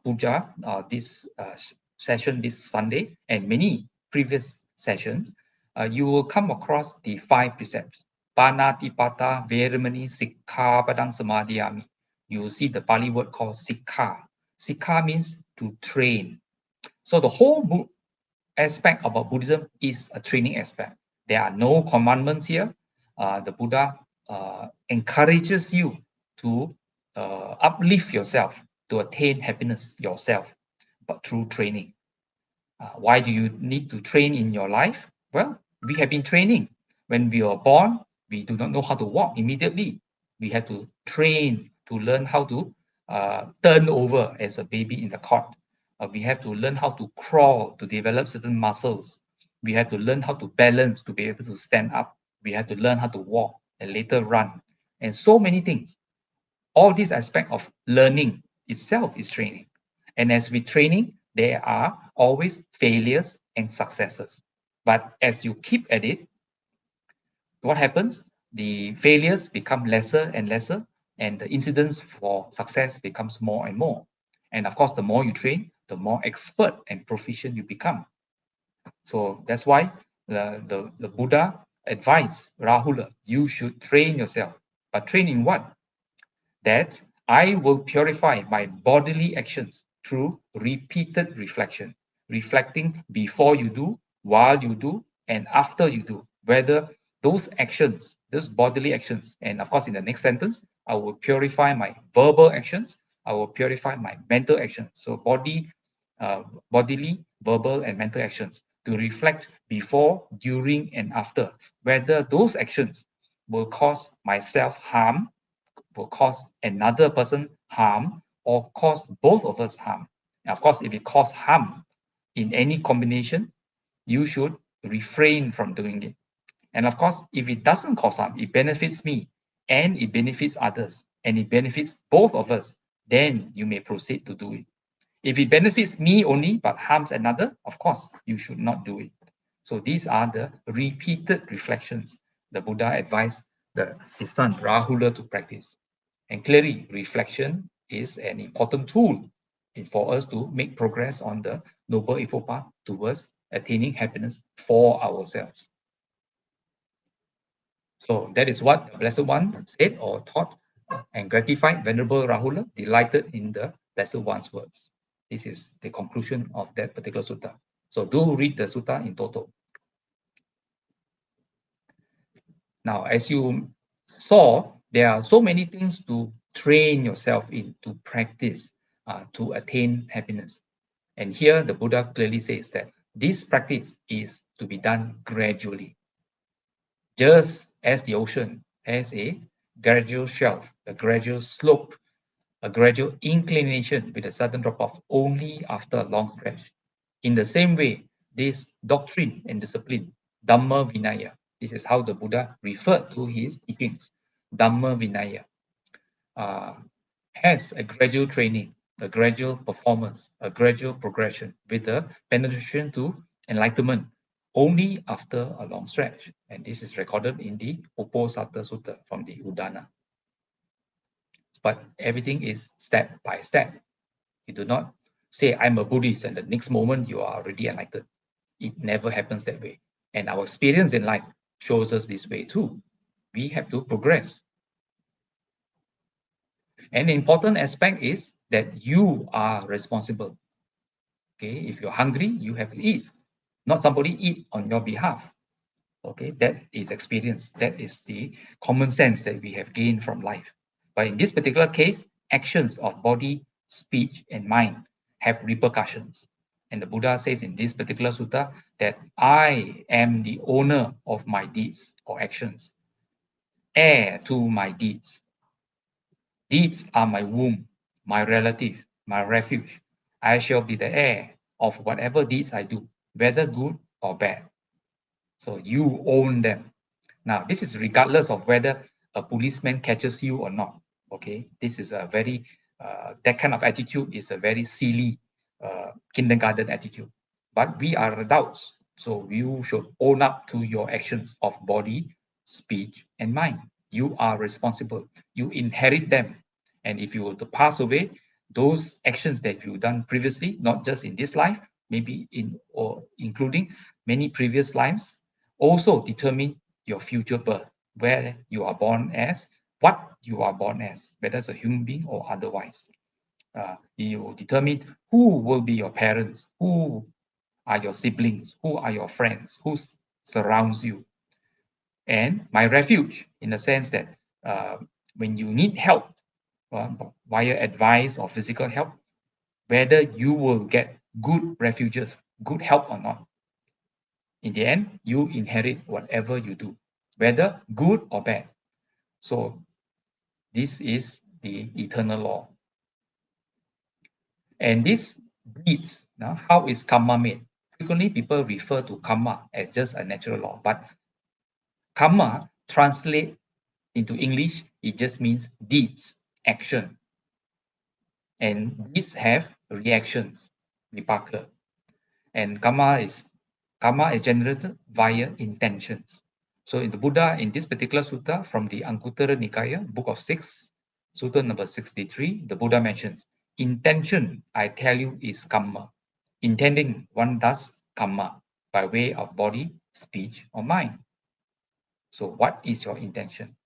S4: puja, this session this Sunday, and many previous sessions, you will come across the 5 precepts. Panatipata, Veramani, Sikha, Padang Samadhiyami. You will see the Pali word called Sikha. Sikha means to train. So the whole aspect about Buddhism is a training aspect. There are no commandments here. The Buddha encourages you to uplift yourself, to attain happiness yourself, but through training. Why do you need to train in your life? Well, we have been training. When we were born, we do not know how to walk immediately. We had to train to learn how to turn over as a baby in the cot. We have to learn how to crawl to develop certain muscles. We have to learn how to balance to be able to stand up. We have to learn how to walk and later run, and so many things. All these aspects of learning itself is training. And as with training, there are always failures and successes. But as you keep at it, what happens? The failures become lesser and lesser, and the incidents for success becomes more and more. And of course, the more you train, the more expert and proficient you become. So that's why the Buddha advised Rahula, you should train yourself. But train in what? That I will purify my bodily actions through repeated reflection, reflecting before you do, while you do, and after you do, whether those actions, those bodily actions, and of course, in the next sentence, I will purify my verbal actions, I will purify my mental actions. So bodily, verbal, and mental actions to reflect before, during, and after, whether those actions will cause myself harm, will cause another person harm, or cause both of us harm. And of course, if it causes harm in any combination, you should refrain from doing it. And of course, if it doesn't cause harm, it benefits me and it benefits others and it benefits both of us, then you may proceed to do it. If it benefits me only but harms another, of course, you should not do it. So these are the repeated reflections the Buddha advised his son Rahula to practice. And clearly, reflection is an important tool for us to make progress on the Noble Eightfold Path towards attaining happiness for ourselves. So that is what the Blessed One said or taught, and gratified Venerable Rahula, delighted in the Blessed One's words. This is the conclusion of that particular sutta. So do read the sutta in total. Now, as you saw, there are so many things to train yourself in, to practice, to attain happiness. And here the Buddha clearly says that this practice is to be done gradually. Just as the ocean has a gradual shelf, a gradual slope, a gradual inclination with a sudden drop-off only after a long stretch. In the same way, this doctrine and discipline, Dhamma Vinaya, this is how the Buddha referred to his teachings, Dhamma Vinaya, has a gradual training, a gradual performance, a gradual progression with the penetration to enlightenment only after a long stretch. And this is recorded in the Uposatha Sutta from the Udana. But everything is step by step. You do not say, I'm a Buddhist, and the next moment you are already enlightened. It never happens that way. And our experience in life shows us this way too. We have to progress. An important aspect is that you are responsible. Okay, if you're hungry, you have to eat, not somebody eat on your behalf. Okay, that is experience. That is the common sense that we have gained from life. But in this particular case, actions of body, speech, and mind have repercussions. And the Buddha says in this particular sutta that I am the owner of my deeds or actions. heir to my deeds. Deeds are my womb, my relative, my refuge. I shall be the heir of whatever deeds I do, whether good or bad. So you own them. Now, this is regardless of whether a policeman catches you or not. Okay, this is a very, that kind of attitude is a very silly kindergarten attitude. But we are adults, so you should own up to your actions of body, speech, and mind. You are responsible. You inherit them. And if you were to pass away, those actions that you've done previously, not just in this life, maybe in or including many previous lives, also determine your future birth, where you are born as, what you are born as, whether it's a human being or otherwise. You will determine who will be your parents, who are your siblings, who are your friends, who surrounds you. And my refuge, in the sense that when you need help, via advice or physical help, whether you will get good refuges, good help or not. In the end, you inherit whatever you do, whether good or bad. So this is the eternal law. And this deeds, now how is karma made? Frequently people refer to karma as just a natural law, but karma translate into English, it just means deeds, action. And deeds have reaction, vipaka. And karma is generated via intentions. So in the Buddha, in this particular sutta from the Anguttara Nikaya, book of 6, sutta number 63, the Buddha mentions, intention, I tell you, is karma. Intending, one does karma by way of body, speech, or mind. So what is your intention?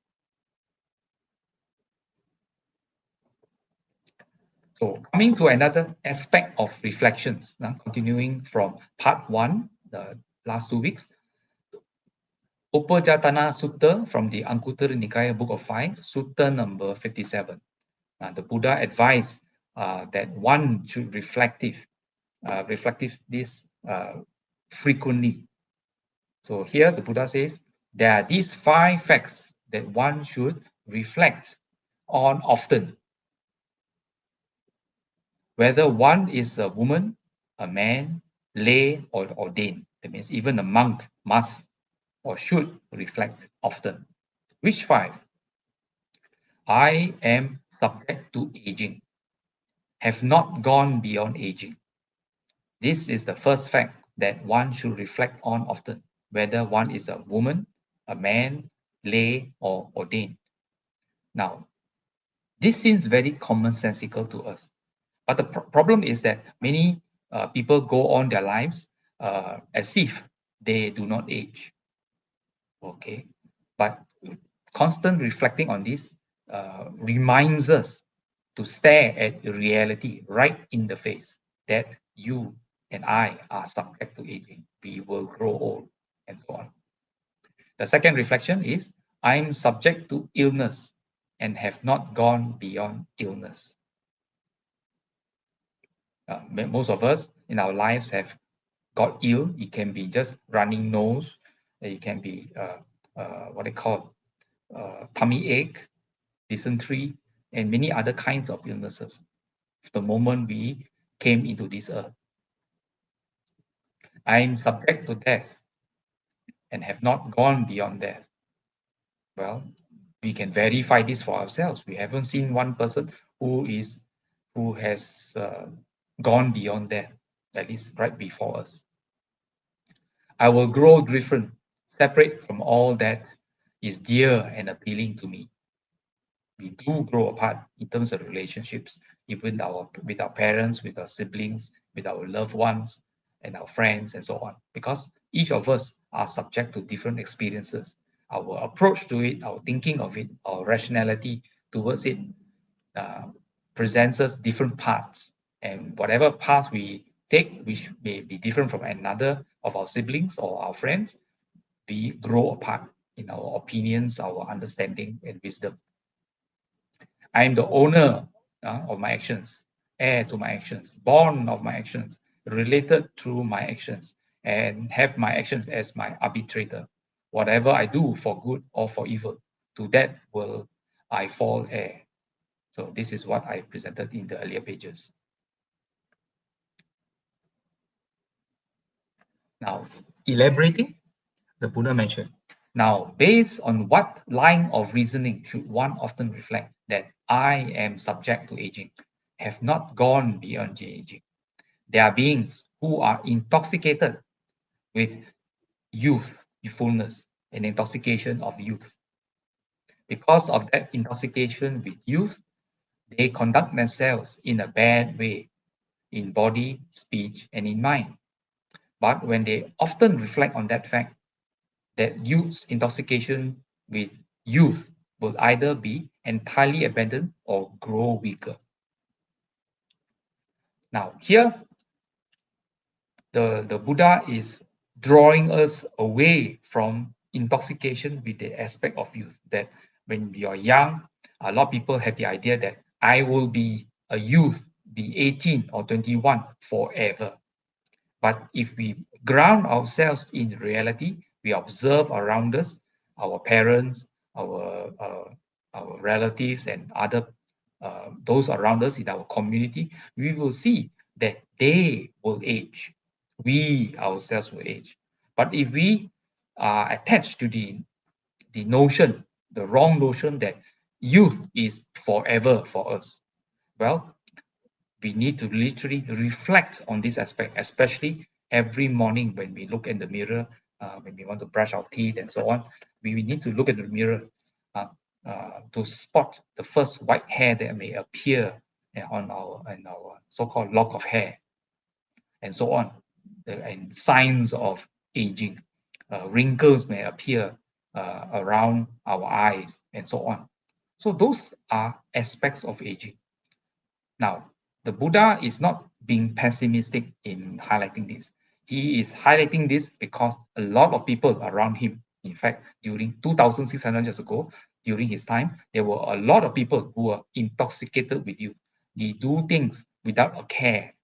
S4: So coming to another aspect of reflection, now continuing from part 1, the last 2 weeks, Upajatana Sutta from the Anguttara Nikaya book of 5, Sutta number 57. The Buddha advised that one should reflective this frequently. So here the Buddha says, there are these 5 facts that one should reflect on often. Whether one is a woman, a man, lay, or ordained. That means even a monk must or should reflect often. Which 5? I am subject to aging, have not gone beyond aging. This is the first fact that one should reflect on often, whether one is a woman, a man, lay, or ordained. Now, this seems very commonsensical to us. But the problem is that many people go on their lives as if they do not age. Okay, but constant reflecting on this reminds us to stare at reality right in the face, that you and I are subject to aging. We will grow old and so on. The second reflection is, I'm subject to illness and have not gone beyond illness. Most of us in our lives have got ill. It can be just running nose. It can be what they call tummy ache, dysentery, and many other kinds of illnesses. The moment we came into this earth, I'm subject to death and have not gone beyond death. Well, we can verify this for ourselves. We haven't seen one person who has gone beyond death, at least right before us. I will grow different, separate from all that is dear and appealing to me. We do grow apart in terms of relationships, even with our parents, with our siblings, with our loved ones, and our friends, and so on. Because each of us are subject to different experiences. Our approach to it, our thinking of it, our rationality towards it presents us different paths. And whatever path we take, which may be different from another of our siblings or our friends, we grow apart in our opinions, our understanding, and wisdom. I am the owner of my actions, heir to my actions, born of my actions, related through my actions, and have my actions as my arbitrator. Whatever I do for good or for evil, to that will I fall heir. So this is what I presented in the earlier pages. Now, elaborating, the Buddha mentioned, now, based on what line of reasoning should one often reflect that I am subject to aging, have not gone beyond aging. There are beings who are intoxicated with youthfulness, and intoxication of youth. Because of that intoxication with youth, they conduct themselves in a bad way, in body, speech, and in mind. But when they often reflect on that fact, that youth's intoxication with youth will either be entirely abandoned or grow weaker. Now, here, the Buddha is drawing us away from intoxication with the aspect of youth. That when you're young, a lot of people have the idea that I will be a youth, be 18 or 21 forever. But if we ground ourselves in reality, we observe around us, our parents, our relatives, and other those around us in our community, we will see that they will age. We ourselves will age. But if we are attached to the notion, the wrong notion that youth is forever for us, well, we need to literally reflect on this aspect, especially every morning when we look in the mirror, when we want to brush our teeth and so on. We need to look at the mirror to spot the first white hair that may appear on our so-called lock of hair, and so on, and signs of aging. Wrinkles may appear around our eyes, and so on. So those are aspects of aging. Now, the Buddha is not being pessimistic in highlighting this. He is highlighting this because a lot of people around him, in fact, during 2,600 years ago, during his time, there were a lot of people who were intoxicated with youth. They do things without a care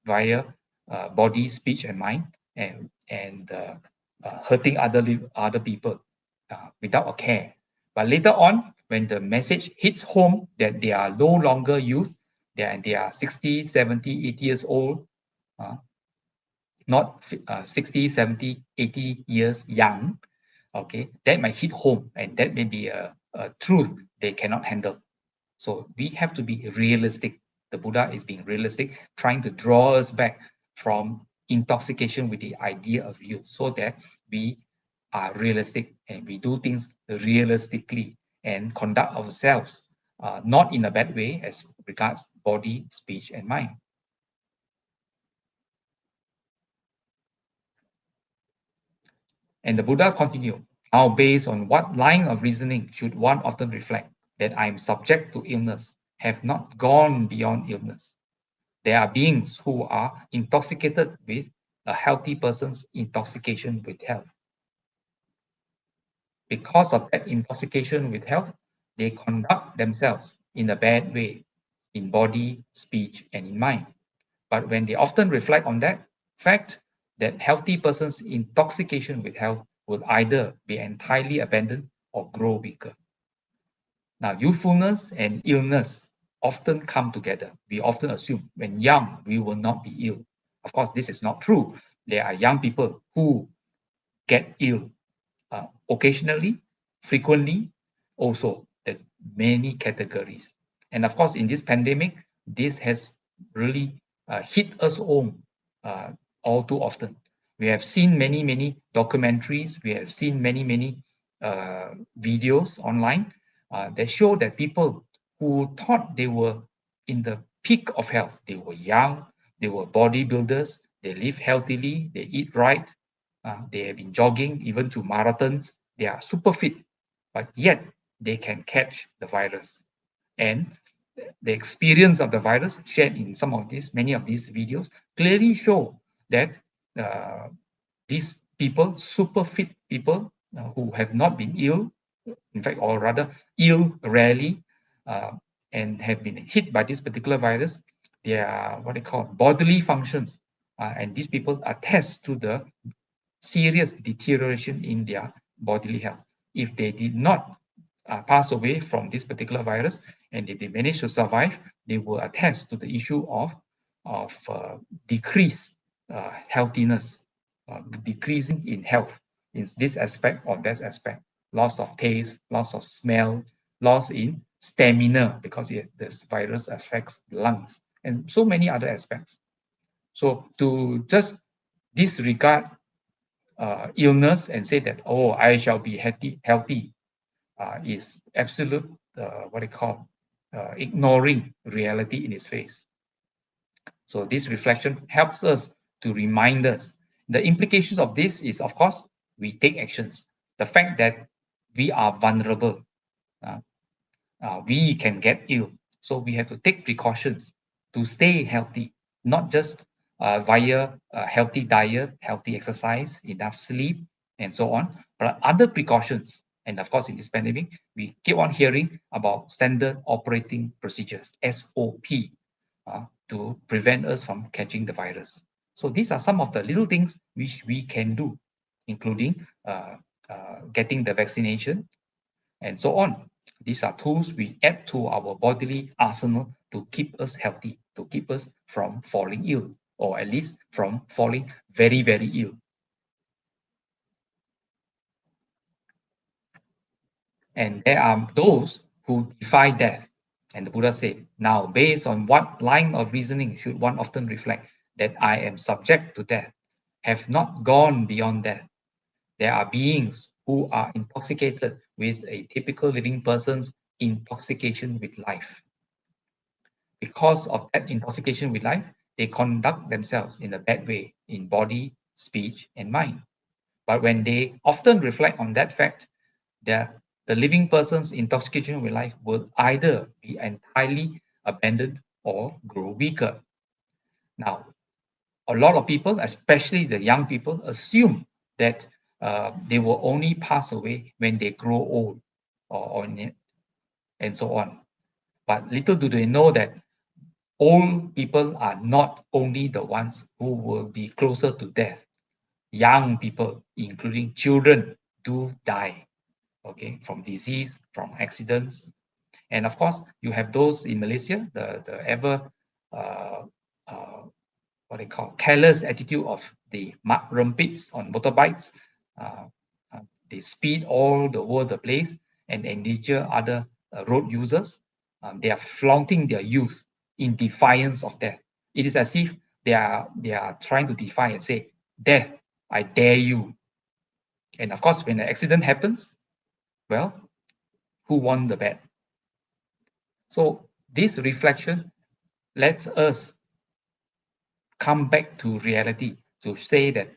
S4: via body, speech, and mind, and hurting other people without a care. But later on, when the message hits home that they are no longer youth, they are 60, 70, 80 years old, not 60, 70, 80 years young, okay, that might hit home, and that may be a truth they cannot handle. So we have to be realistic. The Buddha is being realistic, trying to draw us back from intoxication with the idea of youth so that we are realistic and we do things realistically and conduct ourselves not in a bad way as regards body, speech, and mind. And the Buddha continued, now based on what line of reasoning should one often reflect that I am subject to illness, have not gone beyond illness. There are beings who are intoxicated with a healthy person's intoxication with health. Because of that intoxication with health, they conduct themselves in a bad way, in body, speech, and in mind. But when they often reflect on that fact, that healthy person's intoxication with health will either be entirely abandoned or grow weaker. Now, youthfulness and illness often come together. We often assume when young, we will not be ill. Of course, this is not true. There are young people who get ill occasionally, frequently, also that many categories. And of course, in this pandemic, this has really hit us home all too often. We have seen many documentaries. We have seen many videos online that show that people who thought they were in the peak of health, they were young, they were bodybuilders, they live healthily, they eat right, they have been jogging even to marathons, they are super fit, but yet they can catch the virus. And the experience of the virus shared in many of these videos clearly show that these people, super fit people who have not been ill, in fact, or rather ill rarely, and have been hit by this particular virus, their what they call bodily functions, and these people attest to the serious deterioration in their bodily health. If they did not pass away from this particular virus, and if they manage to survive, they will attest to the issue of decreased healthiness, decreasing in health in this aspect or that aspect, loss of taste, loss of smell, loss in stamina because this virus affects the lungs and so many other aspects. So to just disregard illness and say that, oh, I shall be healthy is absolute, what they call, ignoring reality in its face. So this reflection helps us to remind us. The implications of this is, of course, we take actions. The fact that we are vulnerable, we can get ill. So we have to take precautions to stay healthy, not just via a healthy diet, healthy exercise, enough sleep, and so on, but other precautions. And of course, in this pandemic, we keep on hearing about standard operating procedures, SOP, to prevent us from catching the virus. So these are some of the little things which we can do, including getting the vaccination and so on. These are tools we add to our bodily arsenal to keep us healthy, to keep us from falling ill, or at least from falling very, very ill. And there are those who defy death. And the Buddha said, now, based on what line of reasoning should one often reflect that I am subject to death, have not gone beyond death? There are beings who are intoxicated with a typical living person's intoxication with life. Because of that intoxication with life, they conduct themselves in a bad way in body, speech, and mind. But when they often reflect on that fact, the living person's intoxication with life will either be entirely abandoned or grow weaker. Now, a lot of people, especially the young people, assume that they will only pass away when they grow old and so on. But little do they know that old people are not only the ones who will be closer to death. Young people, including children, do die, okay, from disease, from accidents. And of course, you have those in Malaysia, the ever, what they call, careless attitude of the mak rempits on motorbikes. They speed all over the place and endanger other road users. They are flaunting their youth in defiance of death. It is as if they are trying to defy and say, death, I dare you. And of course, when an accident happens, well, who won the bet? So this reflection lets us come back to reality, to say that,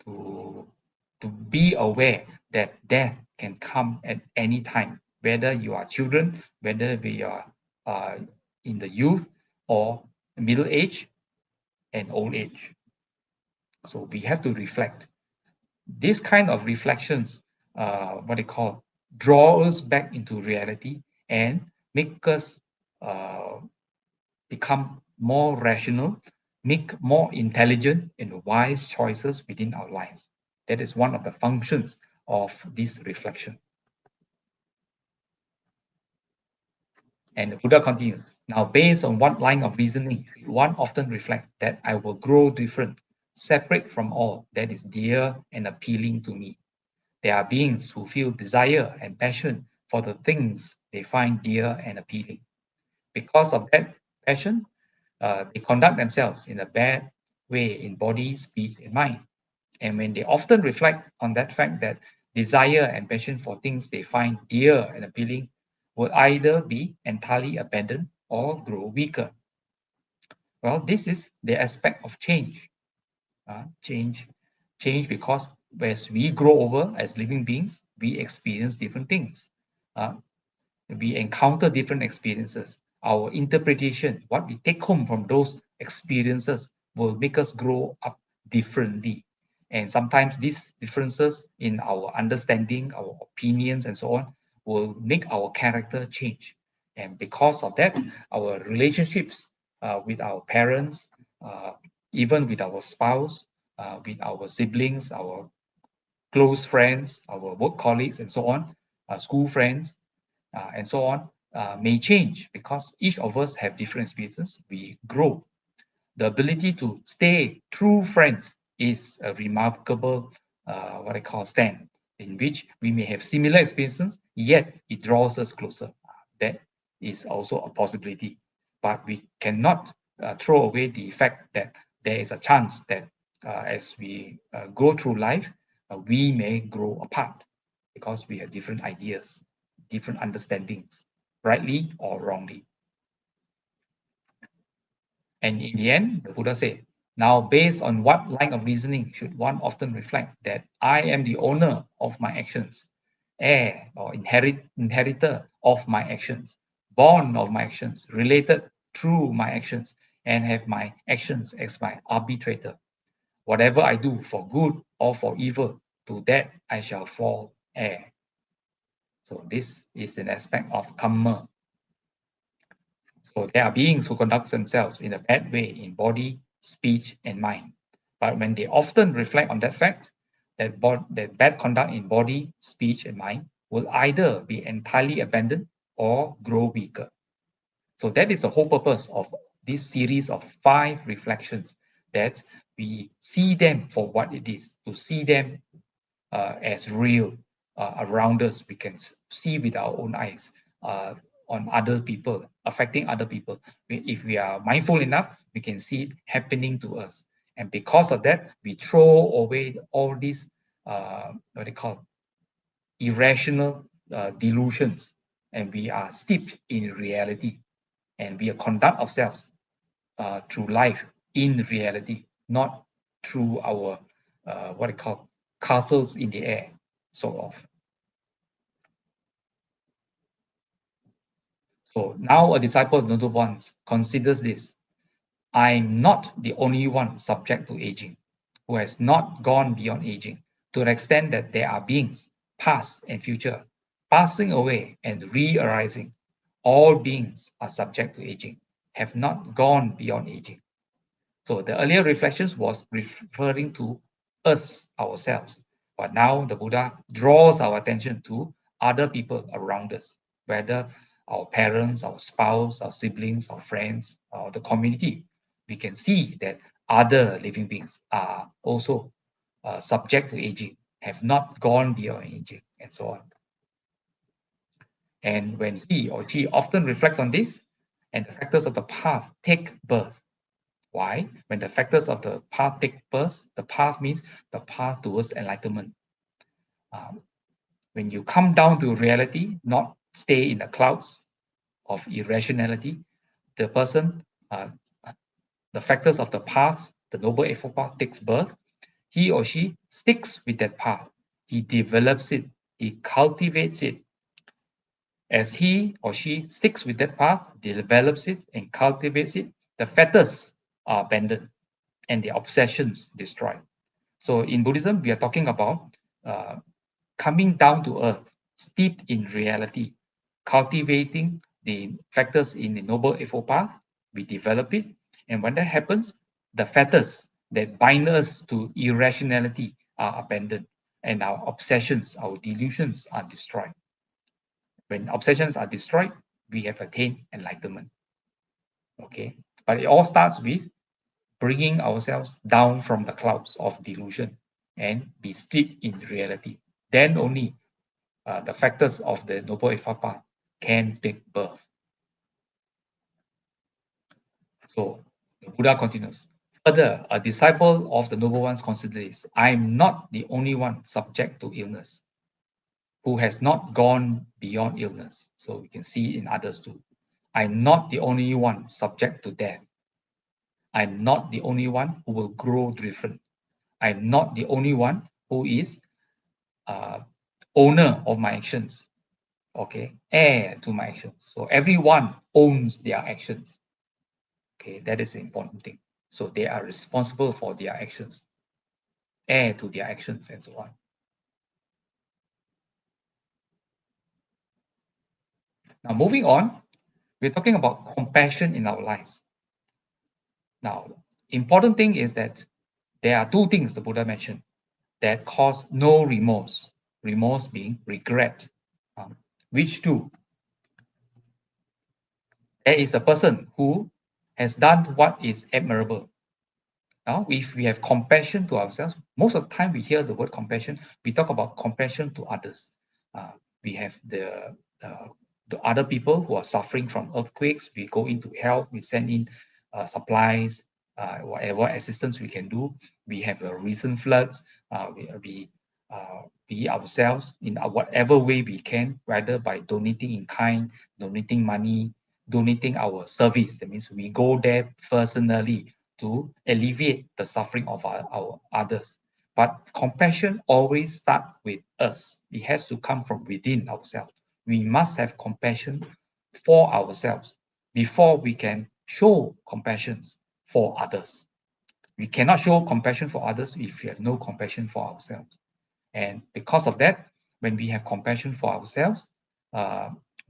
S4: to be aware that death can come at any time, whether you are children, whether we are in the youth or middle age and old age. So we have to reflect. This kind of reflections, what they call, draw us back into reality and make us become more rational, make more intelligent and wise choices within our lives. That is one of the functions of this reflection. And the Buddha continued, now based on what line of reasoning one often reflect that I will grow different, separate from all that is dear and appealing to me. There are beings who feel desire and passion for the things they find dear and appealing. Because of that passion, they conduct themselves in a bad way in body, speech, and mind. And when they often reflect on that fact that desire and passion for things they find dear and appealing will either be entirely abandoned or grow weaker. Well, this is the aspect of change. Change because as we grow over as living beings, we experience different things. We encounter different experiences. Our interpretation, what we take home from those experiences, will make us grow up differently. And sometimes these differences in our understanding, our opinions, and so on, will make our character change. And because of that, our relationships with our parents, even with our spouse, with our siblings, our close friends, our work colleagues, and so on, school friends, and so on, may change because each of us have different experiences. We grow. The ability to stay true friends is a remarkable, what I call, stand, in which we may have similar experiences, yet it draws us closer. That is also a possibility. But we cannot throw away the fact that there is a chance that as we go through life, we may grow apart because we have different ideas, different understandings, rightly or wrongly. And in the end, the Buddha said, now based on what line of reasoning should one often reflect that I am the owner of my actions, heir or inheritor of my actions, born of my actions, related through my actions, and have my actions as my arbitrator. Whatever I do for good or for evil, to that I shall fall heir. So this is an aspect of karma. So there are beings who conduct themselves in a bad way in body, speech, and mind. But when they often reflect on that fact, that bad conduct in body, speech, and mind will either be entirely abandoned or grow weaker. So that is the whole purpose of this series of 5 reflections, that we see them for what it is, to see them as real around us. We can see with our own eyes on other people, affecting other people. If we are mindful enough, we can see it happening to us. And because of that, we throw away all these, what they call, irrational delusions, and we are steeped in reality. And we conduct ourselves through life in reality, not through our, what I call, castles in the air, sort of. So now a disciple of Noble Ones considers this. I'm not the only one subject to aging, who has not gone beyond aging, to the extent that there are beings, past and future, passing away and re-arising. All beings are subject to aging, have not gone beyond aging. So the earlier reflections was referring to us, ourselves. But now the Buddha draws our attention to other people around us, whether our parents, our spouse, our siblings, our friends, or the community. We can see that other living beings are also subject to aging, have not gone beyond aging, and so on. And when he or she often reflects on this, and the factors of the path take birth. Why? When the factors of the path take birth, the path means the path towards enlightenment. When you come down to reality, not stay in the clouds of irrationality, the person, the factors of the path, the Noble Eightfold Path takes birth. He or she sticks with that path. He develops it. He cultivates it. As he or she sticks with that path, develops it, and cultivates it, the fetters are abandoned and the obsessions destroyed. So in Buddhism, we are talking about coming down to earth, steeped in reality, cultivating the factors in the Noble Eightfold Path. We develop it. And when that happens, the fetters that bind us to irrationality are abandoned, and our obsessions, our delusions are destroyed. When obsessions are destroyed, we have attained enlightenment. Okay, but it all starts with bringing ourselves down from the clouds of delusion and be steeped in reality. Then only the factors of the Noble Eightfold Path can take birth. So the Buddha continues. Further, a disciple of the Noble Ones considers, I am not the only one subject to illness, who has not gone beyond illness. So we can see in others too. I'm not the only one subject to death. I'm not the only one who will grow different. I'm not the only one who is owner of my actions. Okay, heir to my actions. So everyone owns their actions. Okay, that is the important thing. So they are responsible for their actions, heir to their actions, and so on. Now, moving on, we're talking about compassion in our lives. Now, important thing is that there are 2 things the Buddha mentioned that cause no remorse. Remorse being regret. Which two? There is a person who has done what is admirable. Now, if we have compassion to ourselves, most of the time we hear the word compassion, we talk about compassion to others. We have the other people who are suffering from earthquakes. We go in to help. We send in supplies, whatever assistance we can do. We have recent floods. We ourselves in whatever way we can, whether by donating in kind, donating money, donating our service. That means we go there personally to alleviate the suffering of our others. But compassion always starts with us. It has to come from within ourselves. We must have compassion for ourselves before we can show compassion for others. We cannot show compassion for others if we have no compassion for ourselves. And because of that, when we have compassion for ourselves,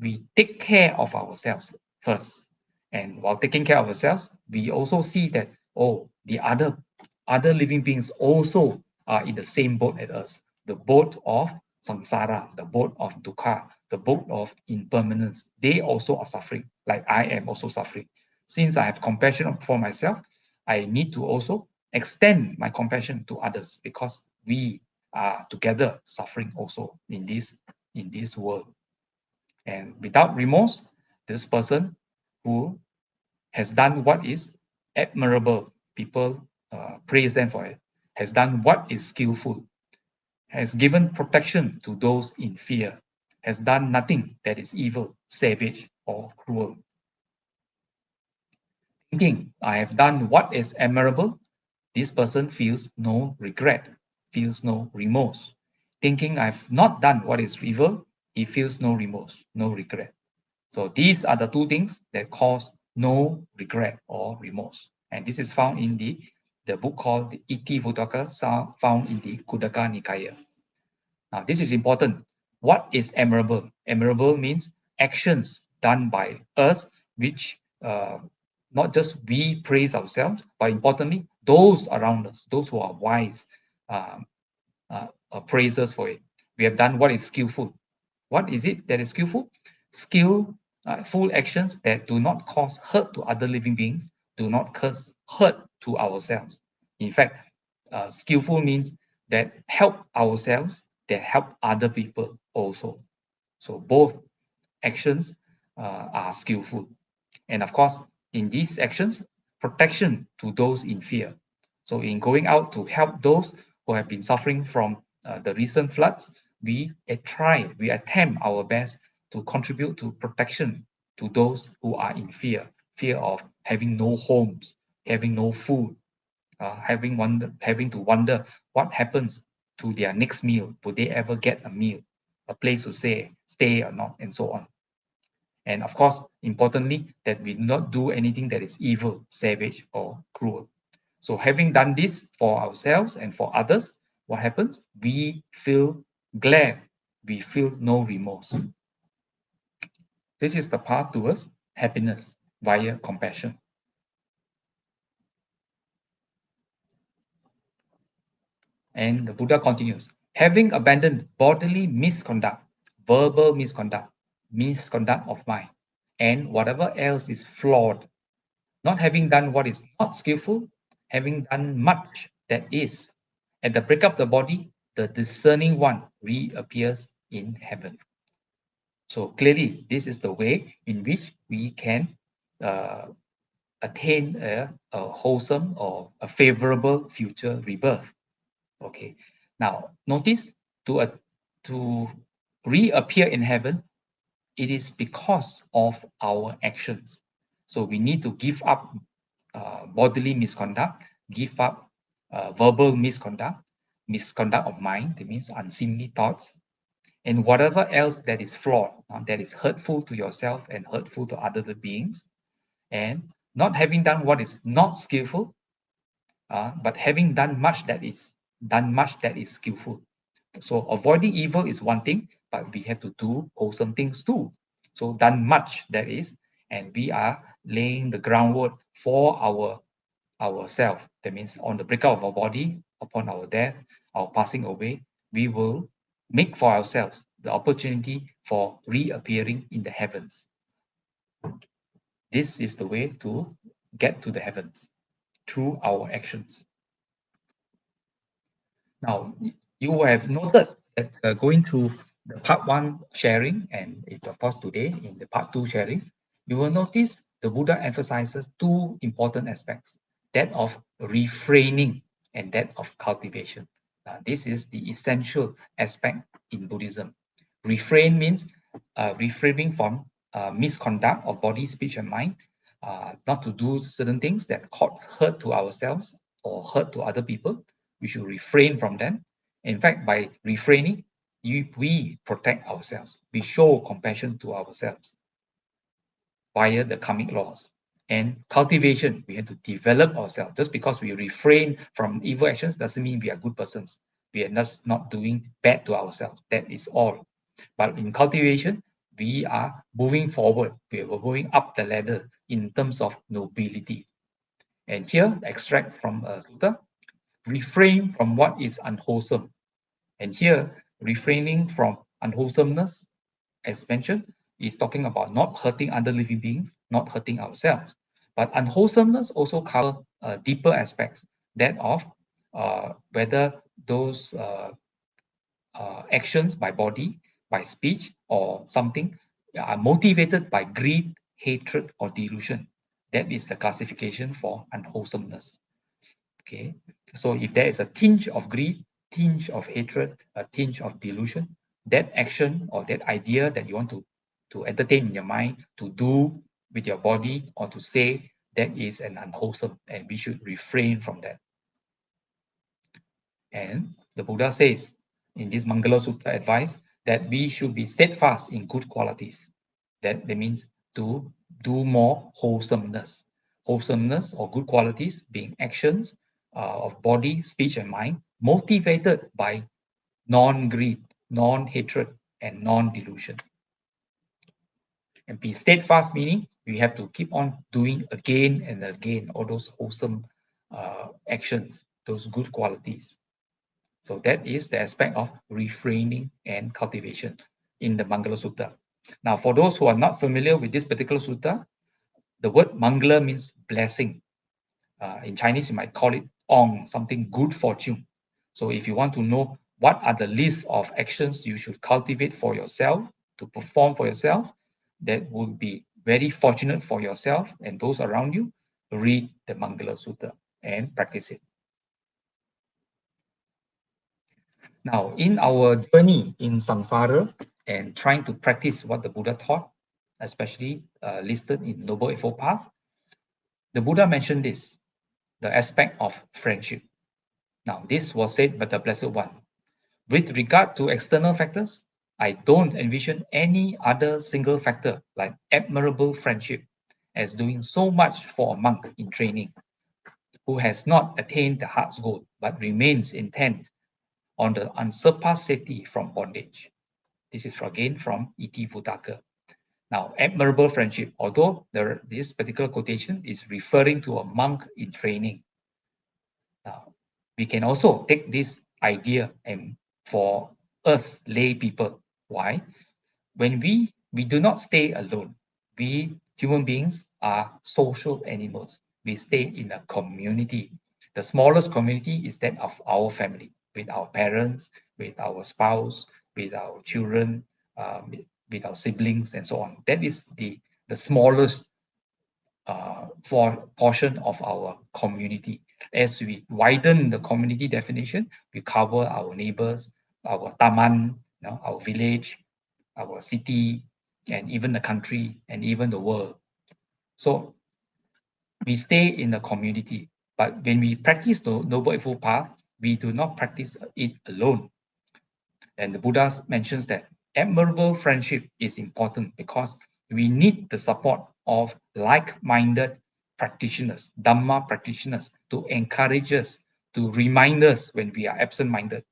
S4: we take care of ourselves first. And while taking care of ourselves, we also see that, oh, the other living beings also are in the same boat as us. The boat of samsara, the boat of dukkha, the boat of impermanence. They also are suffering, like I am also suffering. Since I have compassion for myself, I need to also extend my compassion to others, because we are together suffering also in this world. And without remorse, this person who has done what is admirable, people praise them for it, has done what is skillful, has given protection to those in fear, has done nothing that is evil, savage, or cruel. Thinking, I have done what is admirable, this person feels no regret, feels no remorse. Thinking, I've not done what is evil, he feels no remorse, no regret. So these are the two things that cause no regret or remorse. And this is found in the book called the Iti Vuttaka, found in the Khuddaka Nikaya. Now, this is important. What is admirable? Admirable means actions done by us, which not just we praise ourselves, but importantly, those around us, those who are wise, praise us for it. We have done what is skillful. What is it that is skillful? Skillful actions that do not cause hurt to other living beings, do not cause hurt to ourselves. In fact, skillful means that help ourselves, that help other people also. So both actions are skillful. And of course, in these actions, protection to those in fear. So in going out to help those who have been suffering from the recent floods, we attempt our best to contribute to protection to those who are in fear of having no homes, having no food, having to wonder what happens to their next meal. Would they ever get a meal, a place to stay or not, and so on. And of course, importantly, that we do not do anything that is evil, savage, or cruel. So having done this for ourselves and for others, what happens? We feel glad. We feel no remorse. This is the path towards happiness via compassion. And the Buddha continues, having abandoned bodily misconduct, verbal misconduct of mind, and whatever else is flawed, not having done what is not skillful, having done much that is, at the break of the body, the discerning one reappears in heaven. So clearly, this is the way in which we can attain a wholesome or a favorable future rebirth. Okay. Now, notice to reappear in heaven, it is because of our actions. So we need to give up bodily misconduct, give up verbal misconduct of mind, that means unseemly thoughts, and whatever else that is flawed, that is hurtful to yourself and hurtful to other beings, and not having done what is not skillful, but having done much that is skillful. So avoiding evil is one thing, but we have to do wholesome things too. So done much, that is, and we are laying the groundwork for ourselves. That means on the breakup of our body, upon our death, our passing away, we will make for ourselves the opportunity for reappearing in the heavens. This is the way to get to the heavens, through our actions. Now, you have noted that going through the part 1 sharing, and of course today in the part 2 sharing, you will notice the Buddha emphasizes 2 important aspects, that of refraining and that of cultivation. This is the essential aspect in Buddhism. Refrain means refraining from misconduct of body, speech, and mind, not to do certain things that cause hurt to ourselves or hurt to other people. We should refrain from them. In fact, by refraining, we protect ourselves. We show compassion to ourselves via the karmic laws. And cultivation, we have to develop ourselves. Just because we refrain from evil actions doesn't mean we are good persons. We are just not doing bad to ourselves. That is all. But in cultivation, we are moving forward. We are moving up the ladder in terms of nobility. And here, extract from Buddha, refrain from what is unwholesome. And here, refraining from unwholesomeness, as mentioned, is talking about not hurting other living beings, not hurting ourselves. But unwholesomeness also covers deeper aspects, that of whether those actions by body, by speech, or something are motivated by greed, hatred, or delusion. That is the classification for unwholesomeness. Okay, so if there is a tinge of greed, tinge of hatred, a tinge of delusion, that action or that idea that you want to entertain in your mind, to do with your body or to say, that is an unwholesome, and we should refrain from that. And the Buddha says in this Mangala Sutta advice that we should be steadfast in good qualities. That means to do more wholesomeness. Wholesomeness or good qualities being actions of body, speech, and mind, motivated by non-greed, non-hatred, and non-delusion. And be steadfast meaning we have to keep on doing again and again all those wholesome actions, those good qualities. So that is the aspect of refraining and cultivation in the Mangala Sutta. Now, for those who are not familiar with this particular sutta, the word Mangala means blessing. In Chinese, you might call it Ong, something good fortune. So if you want to know what are the list of actions you should cultivate for yourself, to perform for yourself, that would be very fortunate for yourself and those around you, read the Mangala Sutta and practice it. Now, in our journey in samsara and trying to practice what the Buddha taught, especially listed in Noble Eightfold Path, the Buddha mentioned this, the aspect of friendship. Now, this was said by the Blessed One. With regard to external factors, I don't envision any other single factor like admirable friendship as doing so much for a monk in training who has not attained the heart's goal but remains intent on the unsurpassed safety from bondage. This is again from E.T. Vutaka. Now, admirable friendship, although this particular quotation is referring to a monk in training, we can also take this idea and for us lay people. Why? When we do not stay alone, we human beings are social animals. We stay in a community. The smallest community is that of our family, with our parents, with our spouse, with our children, with our siblings, and so on. That is the smallest for portion of our community. As we widen the community definition, we cover our neighbors, our taman, our village, our city, and even the country, and even the world. So we stay in the community, but when we practice the Noble Eightfold Path, we do not practice it alone. And the Buddha mentions that admirable friendship is important because we need the support of like-minded practitioners, Dhamma practitioners, to encourage us, to remind us when we are absent-minded,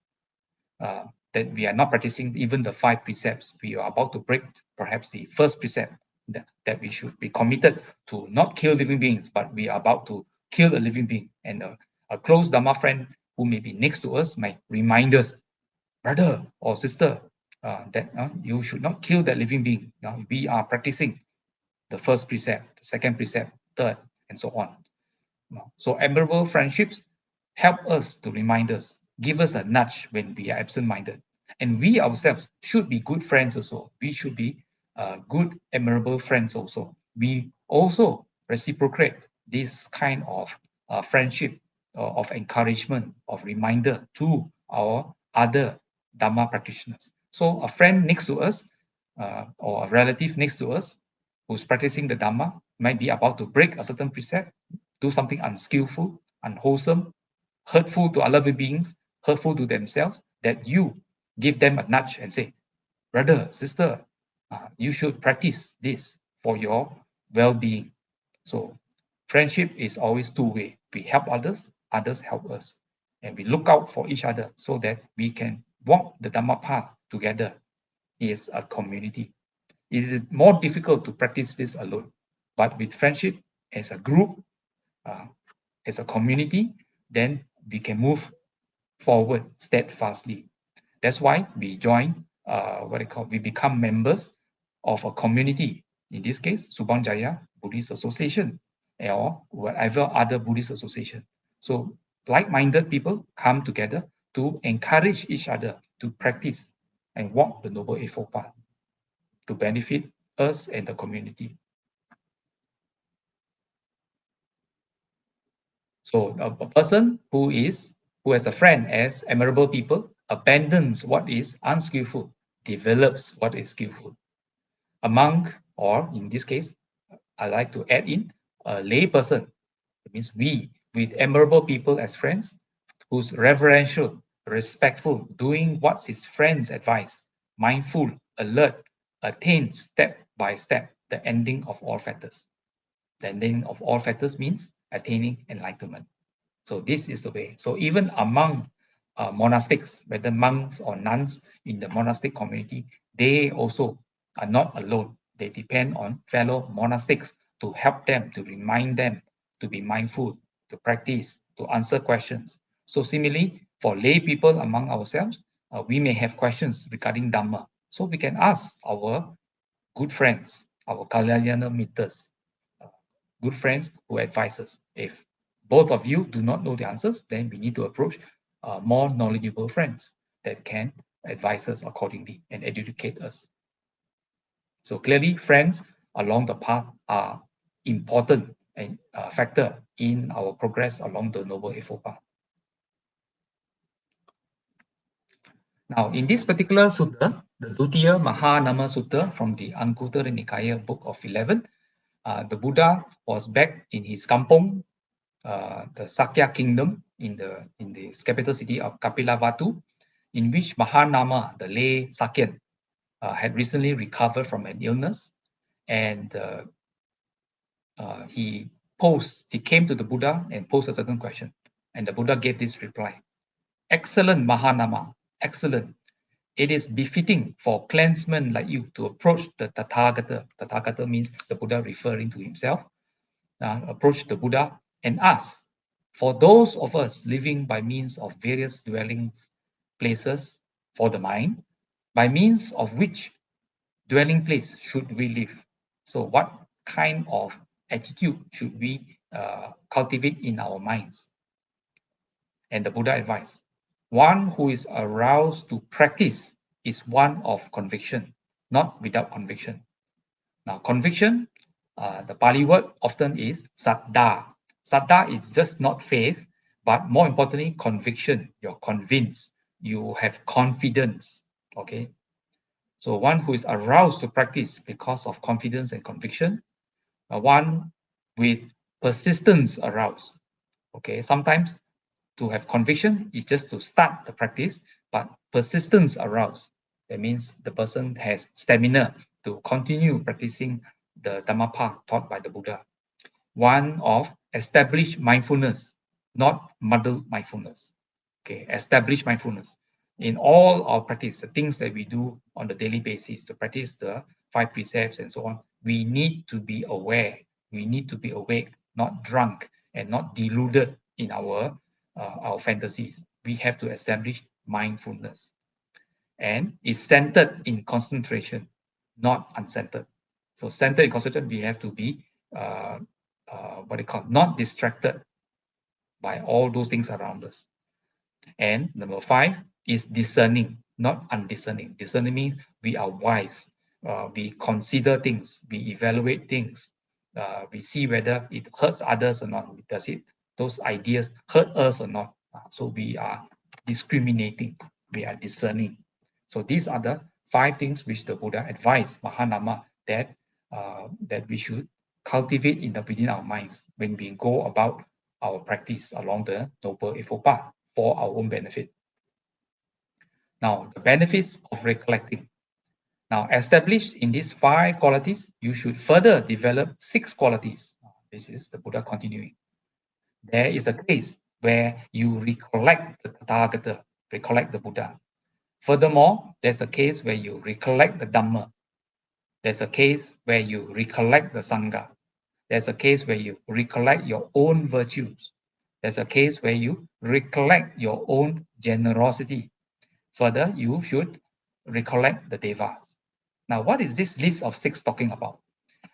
S4: that we are not practicing even the 5 precepts. We are about to break perhaps the first precept, that we should be committed to not kill living beings, but we are about to kill a living being. And a close Dhamma friend who may be next to us might remind us, brother or sister, that you should not kill that living being. We are practicing the first precept, the second precept, third, and so on. So admirable friendships help us to remind us, give us a nudge when we are absent-minded. And we ourselves should be good friends also. We should be good, admirable friends also. We also reciprocate this kind of friendship, of encouragement, of reminder to our other Dharma practitioners. So a friend next to us, or a relative next to us who's practicing the Dharma might be about to break a certain precept, do something unskillful, unwholesome, hurtful to other beings, hurtful to themselves, that you give them a nudge and say, brother, sister, you should practice this for your well-being. So friendship is always two-way. We help others, others help us. And we look out for each other so that we can walk the Dhamma path together as a community. It is more difficult to practice this alone. But with friendship, as a group, as a community, then we can move forward steadfastly. That's why we join, we become members of a community. In this case, Subang Jaya Buddhist Association, or whatever other Buddhist association. So like-minded people come together to encourage each other to practice and walk the Noble Eightfold Path to benefit us and the community. So a person who has a friend as admirable people abandons what is unskillful, develops what is skillful. A monk, or in this case, I like to add in a lay person. It means we, with admirable people as friends, who's reverential, respectful, doing what his friends advise, mindful, alert, attains step by step the ending of all fetters. The ending of all fetters means attaining enlightenment. So this is the way. So even among monastics, whether monks or nuns in the monastic community, they also are not alone. They depend on fellow monastics to help them, to remind them to be mindful, to practice, to answer questions. So similarly, for lay people among ourselves, we may have questions regarding Dhamma. So we can ask our good friends, our Kalyana Mittras, good friends who advise us. If both of you do not know the answers, then we need to approach more knowledgeable friends that can advise us accordingly and educate us. So clearly, friends along the path are important and factor in our progress along the Noble Eightfold Path. Now, in this particular sutta, the Dutiya Mahanama Sutta from the Anguttara Nikaya Book of 11, the Buddha was back in his kampong, the Sakya kingdom in the capital city of Kapilavatthu, in which Mahanama, the lay Sakyan, had recently recovered from an illness, and he came to the Buddha and posed a certain question, and the Buddha gave this reply: "Excellent Mahanama, excellent. It is befitting for clansmen like you to approach the Tathagata." Tathagata means the Buddha referring to himself. Approach the Buddha and ask, for those of us living by means of various dwellings, places for the mind, by means of which dwelling place should we live? So what kind of attitude should we cultivate in our minds? And the Buddha advised, one who is aroused to practice is one of conviction, not without conviction. Now, conviction, the Pali word often is saddha. Saddha is just not faith, but more importantly, conviction. You're convinced, you have confidence. Okay. So one who is aroused to practice because of confidence and conviction, one with persistence aroused. Okay. Sometimes to have conviction is just to start the practice, but persistence aroused. That means the person has stamina to continue practicing the Dhamma path taught by the Buddha. One of established mindfulness, not muddled mindfulness. Okay, established mindfulness. In all our practice, the things that we do on the daily basis to practice the 5 precepts and so on, we need to be aware. We need to be awake, not drunk and not deluded in our fantasies. We have to establish mindfulness. and is centered in concentration, not uncentered. So centered in concentration, we have to be not distracted by all those things around us. And number 5 is discerning, not undiscerning. Discerning means we are wise. We consider things, we evaluate things, we see whether it hurts others or not. Does it, those ideas hurt us or not? So we are discriminating, we are discerning. So these are the 5 things which the Buddha advised Mahanama that we should cultivate within our minds when we go about our practice along the Noble Eightfold Path for our own benefit. Now, the benefits of recollecting. Now, established in these 5 qualities, you should further develop 6 qualities. This is the Buddha continuing. There is a case where you recollect the Tathagata, recollect the Buddha. Furthermore, there's a case where you recollect the Dhamma. There's a case where you recollect the Sangha. There's a case where you recollect your own virtues. There's a case where you recollect your own generosity. Further, you should recollect the Devas. Now, what is this list of 6 talking about?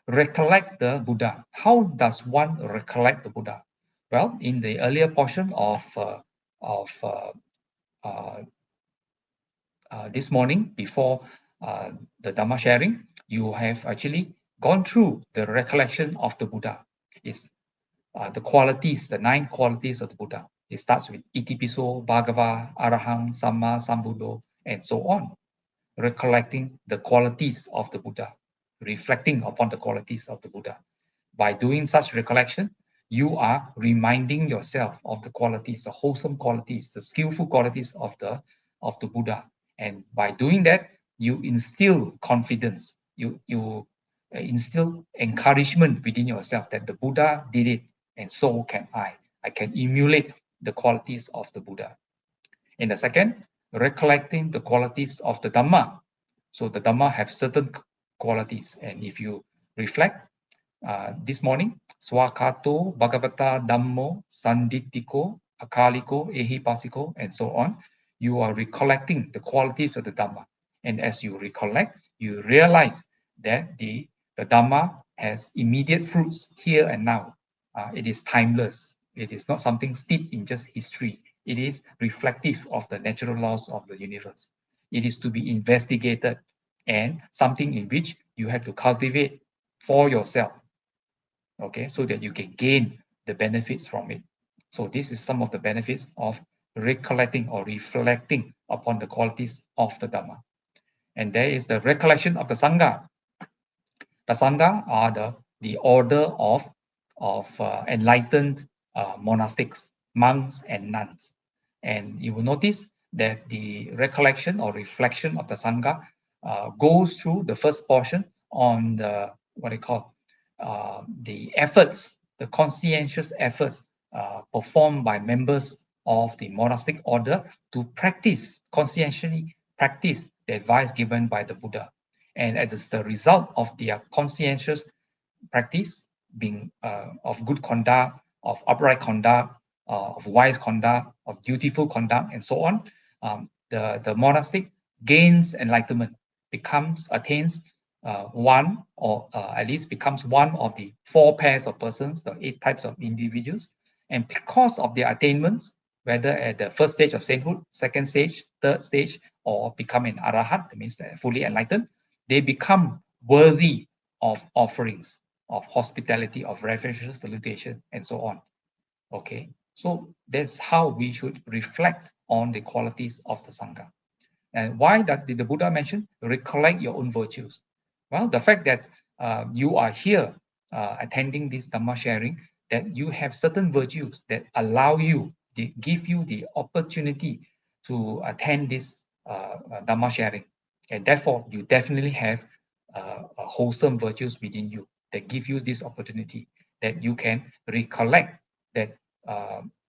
S4: Recollect the Buddha. How does one recollect the Buddha? Well, in the earlier portion of this morning, before the Dhamma sharing, you have actually gone through the recollection of the Buddha. It's the qualities, the 9 qualities of the Buddha. It starts with Itipiso, Bhagava, Arahang, Samma, Sambuddho, and so on. Recollecting the qualities of the Buddha, reflecting upon the qualities of the Buddha. By doing such recollection, you are reminding yourself of the qualities, the wholesome qualities, the skillful qualities of the Buddha. And by doing that, you instill confidence, you instill encouragement within yourself that the Buddha did it, and so can I. I can emulate the qualities of the Buddha. And the second, recollecting the qualities of the Dhamma. So the Dhamma have certain qualities, and if you reflect this morning, Swakato, Bhagavata, Dhammo, Sanditiko, Akaliko, Ehipasiko, and so on, you are recollecting the qualities of the Dhamma. And as you recollect, you realize that the Dhamma has immediate fruits here and now. It is timeless. It is not something steeped in just history. It is reflective of the natural laws of the universe. It is to be investigated and something in which you have to cultivate for yourself, okay, so that you can gain the benefits from it. So this is some of the benefits of recollecting or reflecting upon the qualities of the Dhamma. And there is the recollection of the Sangha. The Sangha are the order of enlightened monastics, monks and nuns. And you will notice that the recollection or reflection of the Sangha goes through the first portion on the, the efforts, the conscientious efforts performed by members of the monastic order to practice, conscientiously practice the advice given by the Buddha. And as the result of their conscientious practice, being of good conduct, of upright conduct, of wise conduct, of dutiful conduct, and so on, the monastic gains enlightenment, attains one, or at least becomes one of the 4 pairs of persons, the 8 types of individuals. And because of their attainments, whether at the first stage of sainthood, second stage, third stage, or become an arahat, that means fully enlightened, they become worthy of offerings, of hospitality, of reverential salutation, and so on. Okay, so that's how we should reflect on the qualities of the Sangha. And why did the Buddha mention recollect your own virtues? Well, the fact that you are here attending this Dhamma sharing, that you have certain virtues that allow you, they give you the opportunity to attend this Dhamma sharing. And therefore, you definitely have wholesome virtues within you that give you this opportunity, that you can recollect that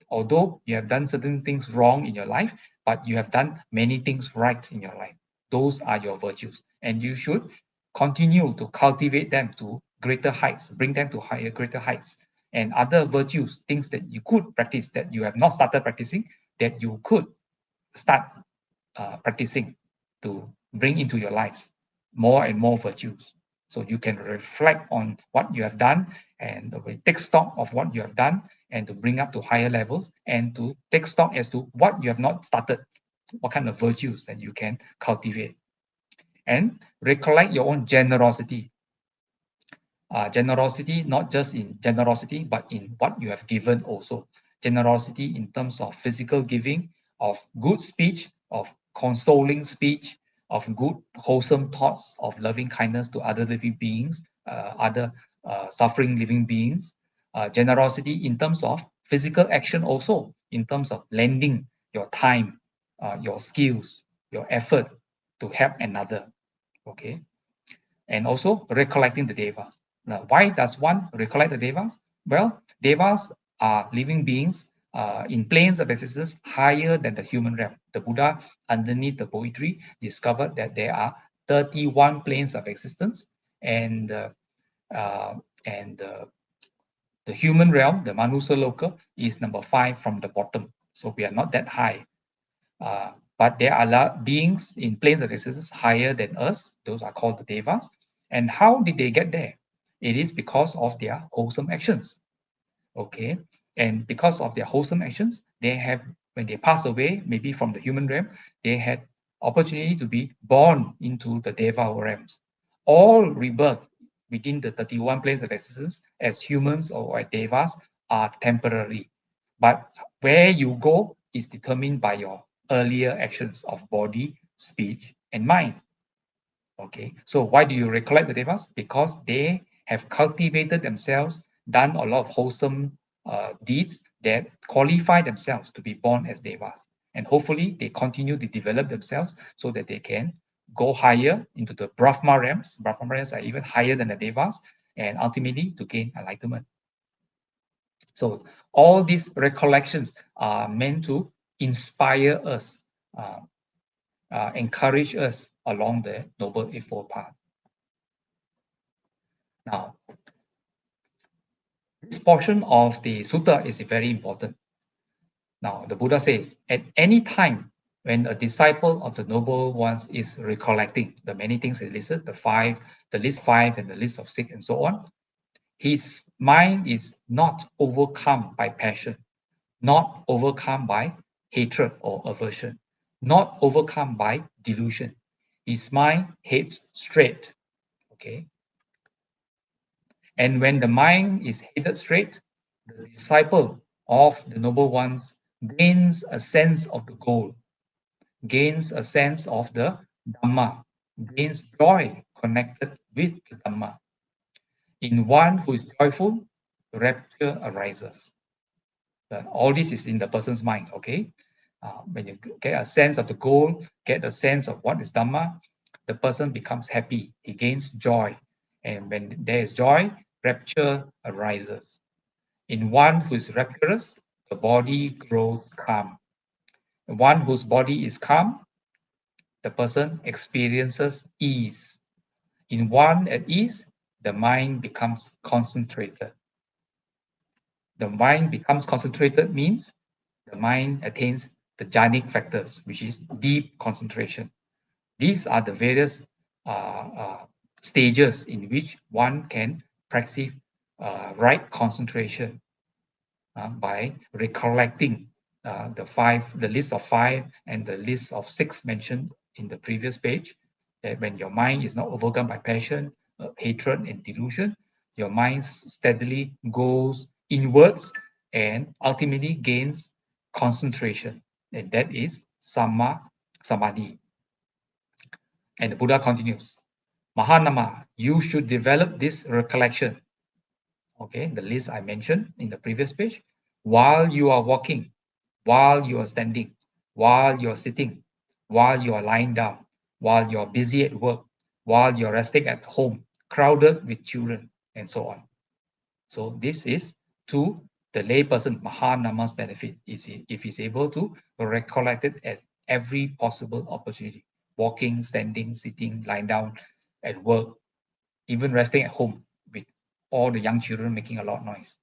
S4: although you have done certain things wrong in your life, but you have done many things right in your life. Those are your virtues. And you should continue to cultivate them to greater heights, bring them to greater heights. And other virtues, things that you could practice that you have not started practicing, that you could start practicing. to bring into your lives more and more virtues. So you can reflect on what you have done and take stock of what you have done and to bring up to higher levels and to take stock as to what you have not started, what kind of virtues that you can cultivate. And recollect your own generosity. Generosity, not just in generosity, but in what you have given also. Generosity in terms of physical giving, of good speech, of consoling speech, of good, wholesome thoughts, of loving kindness to other living beings, other suffering living beings. Generosity in terms of physical action also, in terms of lending your time, your skills, your effort to help another. Okay. And also recollecting the devas. Now, why does one recollect the devas? Well, devas are living beings in planes of existence higher than the human realm. The Buddha, underneath the poetry, discovered that there are 31 planes of existence, and the human realm, the Manusa Loka, is number 5 from the bottom. So we are not that high. But there are beings in planes of existence higher than us. Those are called the devas. And how did they get there? It is because of their wholesome actions. Okay. And because of their wholesome actions, they have, when they pass away, maybe from the human realm, they had opportunity to be born into the deva realms. All rebirth within the 31 planes of existence as humans or as devas are temporary. But where you go is determined by your earlier actions of body, speech, and mind. Okay, so why do you recollect the devas? Because they have cultivated themselves, done a lot of wholesome deeds that qualify themselves to be born as devas. And hopefully they continue to develop themselves so that they can go higher into the Brahma realms. Brahma realms are even higher than the devas, and ultimately to gain enlightenment. So all these recollections are meant to inspire us, encourage us along the Noble Eightfold Path. Now, this portion of the sutta is very important. Now, the Buddha says, at any time when a disciple of the Noble Ones is recollecting the many things he listed, the list of 5 and the list of 6 and so on, his mind is not overcome by passion, not overcome by hatred or aversion, not overcome by delusion. His mind heads straight. Okay. And when the mind is headed straight, the disciple of the Noble Ones gains a sense of the goal, gains a sense of the Dhamma, gains joy connected with the Dhamma. In one who is joyful, rapture arises. All this is in the person's mind, okay? When you get a sense of the goal, get a sense of what is Dhamma, the person becomes happy, he gains joy. And when there is joy, rapture arises. In one who is rapturous, the body grows calm. One whose body is calm, the person experiences ease. In one at ease, the mind becomes concentrated. The mind becomes concentrated means the mind attains the jhanic factors, which is deep concentration. These are the various stages in which one can practice right concentration by recollecting the list of 5 and the list of 6 mentioned in the previous page. That when your mind is not overcome by passion, hatred, and delusion, your mind steadily goes inwards and ultimately gains concentration, and that is Samma Samadhi. And the Buddha continues, Mahanama, you should develop this recollection. Okay, the list I mentioned in the previous page. While you are walking, while you are standing, while you are sitting, while you are lying down, while you are busy at work, while you are resting at home, crowded with children, and so on. So this is to the layperson, Mahanama's benefit, if he's able to recollect it at every possible opportunity. Walking, standing, sitting, lying down at work, even resting at home with all the young children making a lot of noise.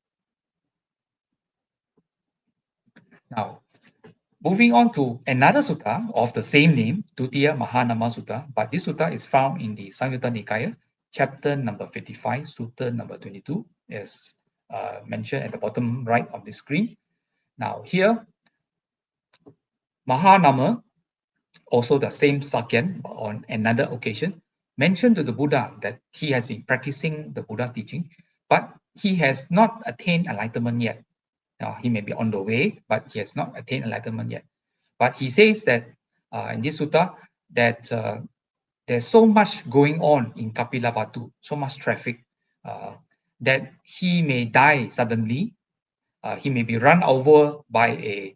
S4: Now, Moving on to another sutta of the same name, Dutiya Mahanama Sutta, but this sutta is found in the Samyutta Nikaya, chapter number 55, sutta number 22, as mentioned at the bottom right of the screen. Now here, Mahanama, also the same Sakyan on another occasion, mentioned to the Buddha that he has been practicing the Buddha's teaching, but he has not attained enlightenment yet. Now, he may be on the way, but he has not attained enlightenment yet. But he says that in this sutta that there's so much going on in Kapilavatthu, so much traffic, that he may die suddenly. He may be run over by a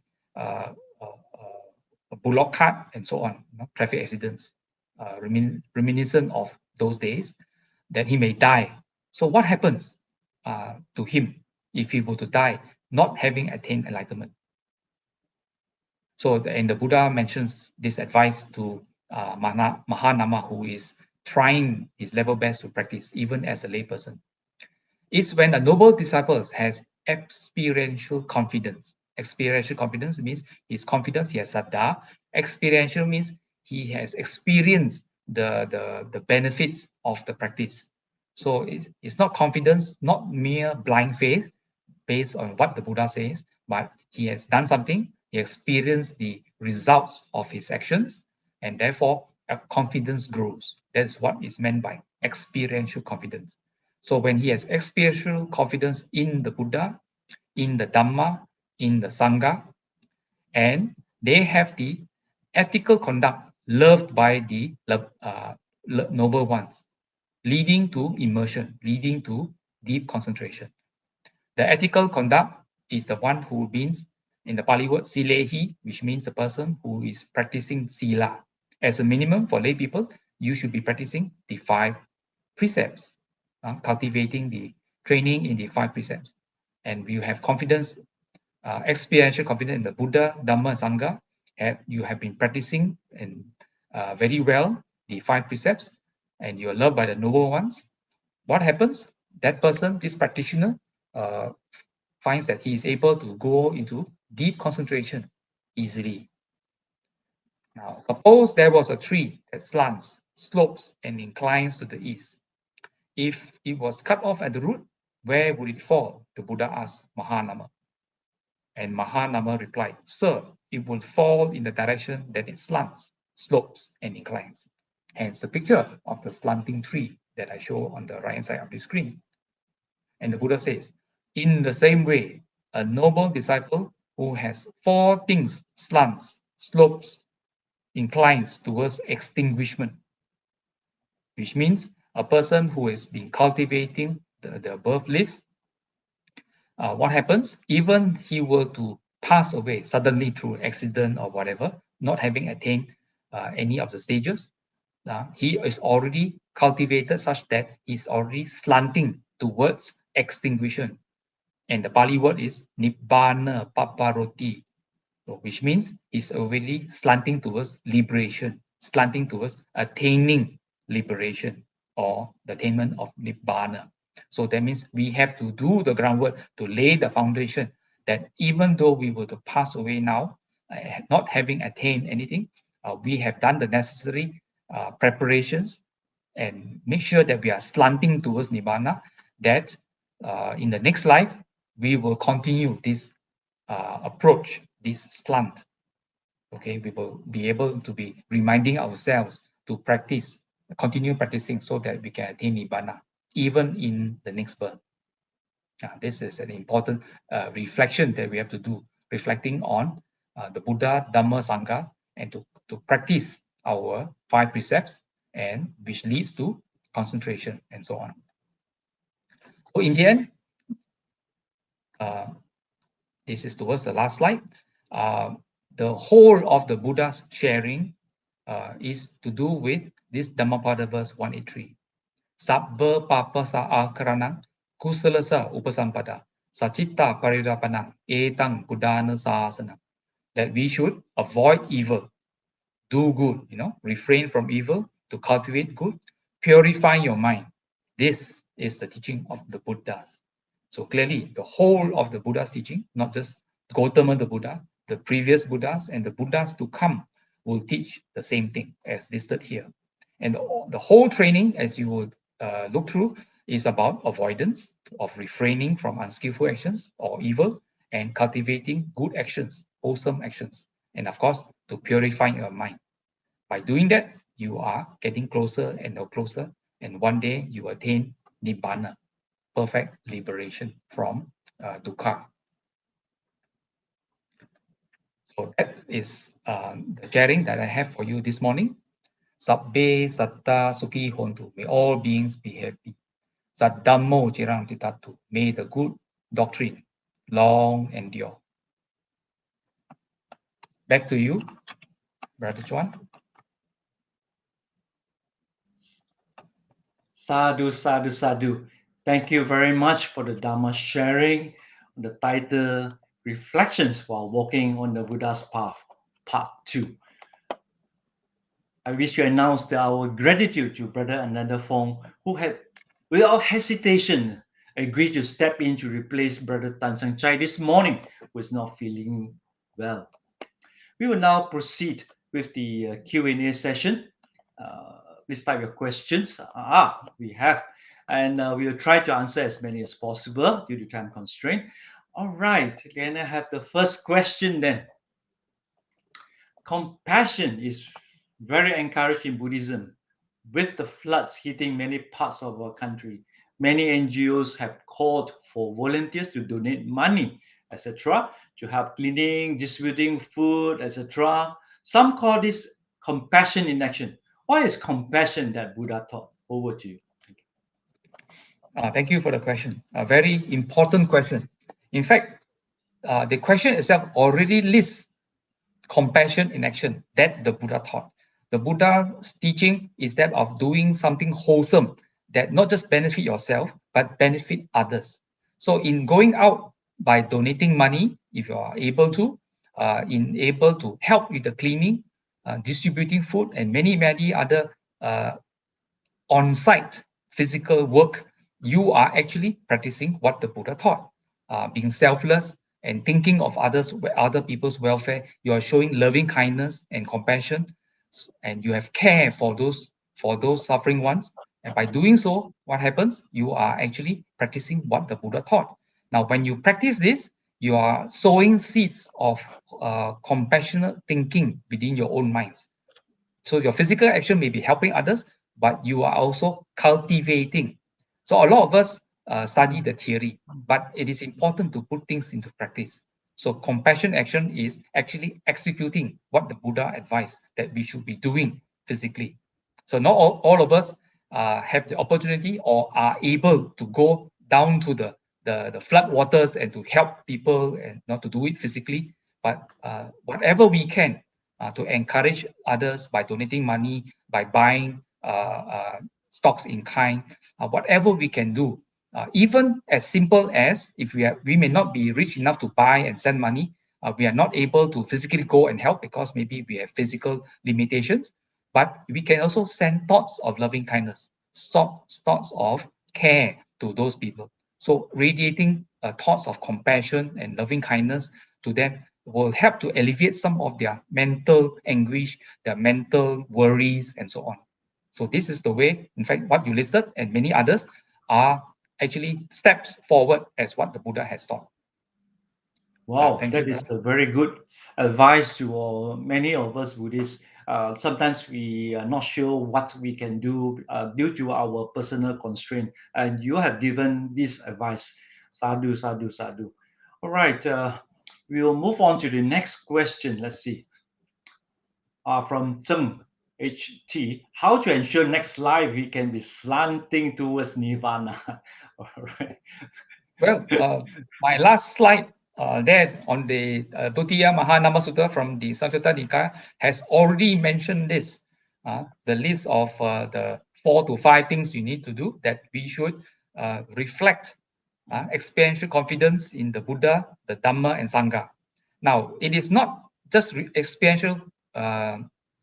S4: bullock cart and so on, traffic accidents, reminiscent of those days, that he may die. So what happens to him if he were to die not having attained enlightenment? So, and the Buddha mentions this advice to Mahanama, who is trying his level best to practice, even as a layperson. It's when a noble disciple has experiential confidence. Experiential confidence means his confidence, he has saddha. Experiential means he has experienced the benefits of the practice. So it's not confidence, not mere blind faith based on what the Buddha says, but he has done something, he experienced the results of his actions, and therefore confidence grows. That's what is meant by experiential confidence. So when he has experiential confidence in the Buddha, in the Dhamma, in the Sangha, and they have the ethical conduct loved by the noble ones, leading to immersion, leading to deep concentration. The ethical conduct is the one who means, in the Pali word, silehi, which means the person who is practicing sila. As a minimum for lay people, you should be practicing the 5 precepts, cultivating the training in the 5 precepts. And you have confidence, experiential confidence in the Buddha, Dhamma, Sangha, and you have been practicing and very well the 5 precepts, and you are loved by the noble ones. What happens? That person, this practitioner, finds that he is able to go into deep concentration easily. Now, suppose there was a tree that slants, slopes, and inclines to the east. If it was cut off at the root, where would it fall? The Buddha asked Mahanama. And Mahanama replied, Sir, it will fall in the direction that it slants, slopes, and inclines. Hence the picture of the slanting tree that I show on the right-hand side of the screen. And the Buddha says, in the same way, a noble disciple who has 4 things, slants, slopes, inclines towards extinguishment, which means a person who has been cultivating the above list, what happens? Even he were to pass away suddenly through accident or whatever, not having attained any of the stages, he is already cultivated such that he's already slanting towards extinguishment. And the Pali word is Nibbana Paparoti, which means he's already slanting towards liberation, slanting towards attaining liberation or the attainment of Nibbana. So that means we have to do the groundwork to lay the foundation that even though we were to pass away now, not having attained anything, we have done the necessary preparations and make sure that we are slanting towards Nibbana, that in the next life, we will continue this approach, this slant. Okay, we will be able to be reminding ourselves to practice, continue practicing so that we can attain Nibbana, even in the next birth. This is an important reflection that we have to do, reflecting on the Buddha, Dhamma, Sangha, and to practice our 5 precepts, and which leads to concentration and so on. So in the end, this is towards the last slide. The whole of the Buddha's sharing is to do with this Dhammapada verse 183. Sabba papa sa akaranang kusalasa upasampada sacitta parirapanang etang buddhana sasana. That we should avoid evil, do good, refrain from evil, to cultivate good, purify your mind. This is the teaching of the Buddhas. So clearly, the whole of the Buddha's teaching, not just Gautama the Buddha, the previous Buddhas and the Buddhas to come will teach the same thing as listed here. And the whole training, as you would look through, is about avoidance of refraining from unskillful actions or evil and cultivating good actions, wholesome actions. And of course, to purifying your mind. By doing that, you are getting closer and closer, and one day you attain Nibbana, perfect liberation from dukkha. So that is the sharing that I have for you this morning. Sabbe satta sukhi hontu. May all beings be happy. Sat Dhammo cirang titatu. May the good doctrine long endure. Back to you, Brother Chuan.
S2: Sadhu, sadhu, sadhu. Thank you very much for the Dharma sharing, the title Reflections While Walking on the Buddha's Path, Part 2. I wish to announce our gratitude to Brother Ananda Fong, who had, without hesitation, agreed to step in to replace Brother Tan Sang Chai this morning, who is not feeling well. We will now proceed with the Q&A session. Please type your questions. We have. And we will try to answer as many as possible due to time constraint. All right, can I have the first question then? Compassion is very encouraged in Buddhism. With the floods hitting many parts of our country, many NGOs have called for volunteers to donate money, etc., to help cleaning, distributing food, etc. Some call this compassion in action. What is compassion that Buddha taught? Over to you.
S4: Thank you for the question. A very important question. In fact, the question itself already lists compassion in action that the Buddha taught. The Buddha's teaching is that of doing something wholesome that not just benefit yourself, but benefit others. So in going out by donating money, if you are able to, able to help with the cleaning, distributing food, and many other on-site physical work, you are actually practicing what the Buddha taught, being selfless and thinking of other people's welfare. You are showing loving kindness and compassion, and you have care for those suffering ones. And by doing so, what happens? You are actually practicing what the Buddha taught. Now, when you practice this, you are sowing seeds of compassionate thinking within your own minds. So your physical action may be helping others, but you are also cultivating. So a lot of us study the theory, but it is important to put things into practice. So compassion action is actually executing what the Buddha advised that we should be doing physically. So not all of us have the opportunity or are able to go down to the flood waters and to help people and not to do it physically, but whatever we can to encourage others by donating money, by buying stocks in kind, whatever we can do, even as simple as if we may not be rich enough to buy and send money, we are not able to physically go and help because maybe we have physical limitations, but we can also send thoughts of loving kindness, thoughts of care to those people. So radiating thoughts of compassion and loving kindness to them will help to alleviate some of their mental anguish, their mental worries, and so on. So this is the way, in fact, what you listed and many others are actually steps forward as what the Buddha has taught.
S2: Wow, that is a very good advice to many of us Buddhists. Sometimes we are not sure what we can do due to our personal constraint, and you have given this advice. Sadhu, sadhu, sadhu. All right, we will move on to the next question. Let's see. From Zheng HT, how to ensure next life we can be slanting towards Nirvana? All right.
S4: Well, my last slide there on the Dutiya Mahanama Sutta from the Sanjata Nikaya has already mentioned this. The list of the 4 to 5 things you need to do that we should reflect experiential confidence in the Buddha, the Dhamma, and Sangha. Now, it is not just experiential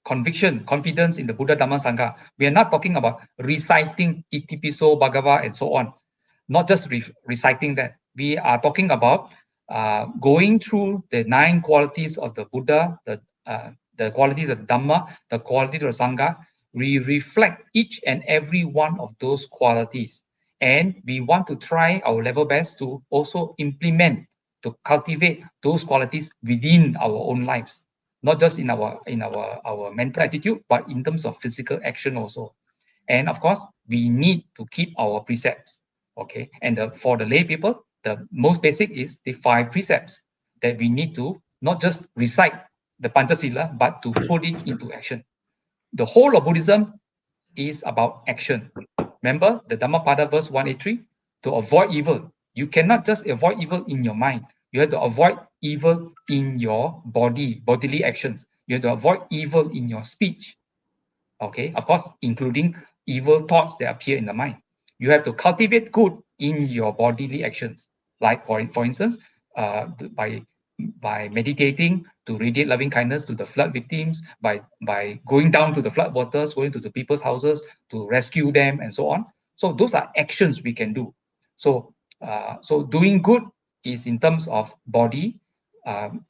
S4: confidence in the Buddha, Dhamma, Sangha. We are not talking about reciting Itipiso, Bhagava, and so on. Not just reciting that. We are talking about going through the 9 qualities of the Buddha, the qualities of the Dharma, the qualities of the Sangha, we reflect each and every one of those qualities. And we want to try our level best to also implement, to cultivate those qualities within our own lives, not just in our mental attitude, but in terms of physical action also. And of course, we need to keep our precepts. Okay. And for the lay people, the most basic is the 5 precepts that we need to not just recite the Panchasila, but to put it into action. The whole of Buddhism is about action. Remember the Dhammapada verse 183, to avoid evil. You cannot just avoid evil in your mind. You have to avoid evil in your bodily actions. You have to avoid evil in your speech. Okay, of course, including evil thoughts that appear in the mind. You have to cultivate good in your bodily actions. Like for instance, by meditating to radiate loving kindness to the flood victims, by going down to the flood waters, going to the people's houses to rescue them, and so on. So those are actions we can do. So doing good is in terms of body,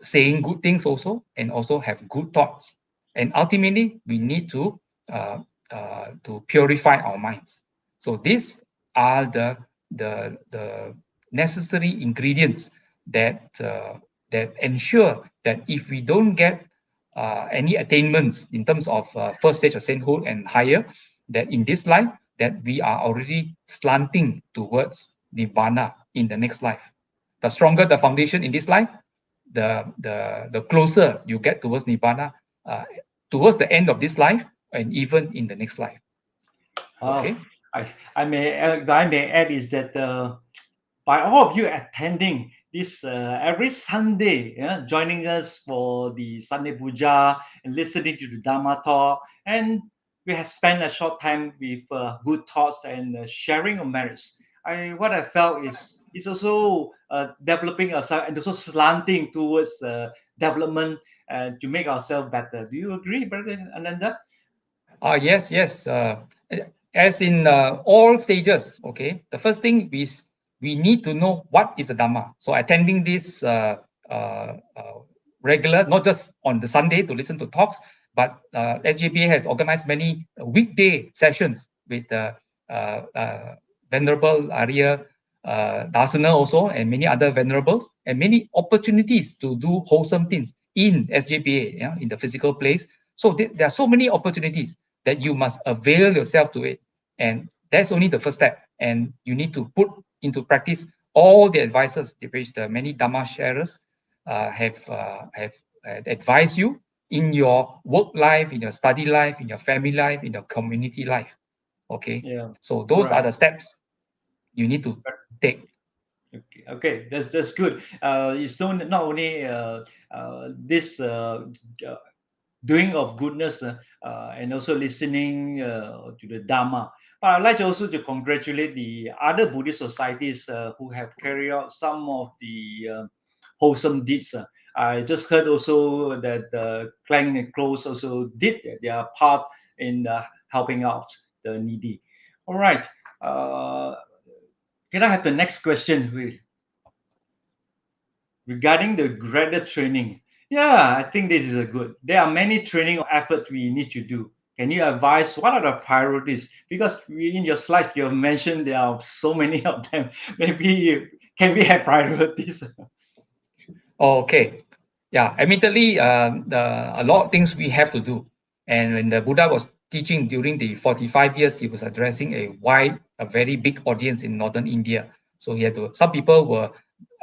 S4: saying good things also, and also have good thoughts. And ultimately, we need to purify our minds. So these are the necessary ingredients that ensure that if we don't get any attainments in terms of first stage of sainthood and higher, that in this life, that we are already slanting towards Nibbana in the next life. The stronger the foundation in this life, the closer you get towards Nibbana towards the end of this life and even in the next life. Okay.
S2: I may add is that by all of you attending this every Sunday, joining us for the Sunday Puja and listening to the Dharma talk, and we have spent a short time with good thoughts and sharing of merits. What I felt is also developing ourselves and also slanting towards development to make ourselves better. Do you agree, Brother Ananda?
S4: Yes. As in all stages, okay, the first thing is we need to know what is a Dhamma. So attending this regular, not just on the Sunday to listen to talks, but SJPA has organized many weekday sessions with Venerable Arya Dasana also, and many other venerables, and many opportunities to do wholesome things in SJPA, in the physical place. So there are so many opportunities that you must avail yourself to it. And that's only the first step. And you need to put into practice all the advices which the many Dhamma sharers have advised you in your work life, in your study life, in your family life, in your community life. Okay.
S2: Yeah.
S4: So those
S2: Right.
S4: are the steps you need to take.
S2: Okay, that's good. It's not only this doing of goodness and also listening to the Dharma. But I'd like also to congratulate the other Buddhist societies who have carried out some of the wholesome deeds. I just heard also that Clang and Close also did their part in helping out the needy. All right. Can I have the next question regarding the graded training? Yeah, I think this is a good. There are many training or effort we need to do. Can you advise what are the priorities? Because in your slides you have mentioned there are so many of them. Maybe can we have priorities?
S4: Okay. Yeah, admittedly, a lot of things we have to do. And when the Buddha was teaching during the 45 years, he was addressing a very big audience in northern India. So he had to, some people were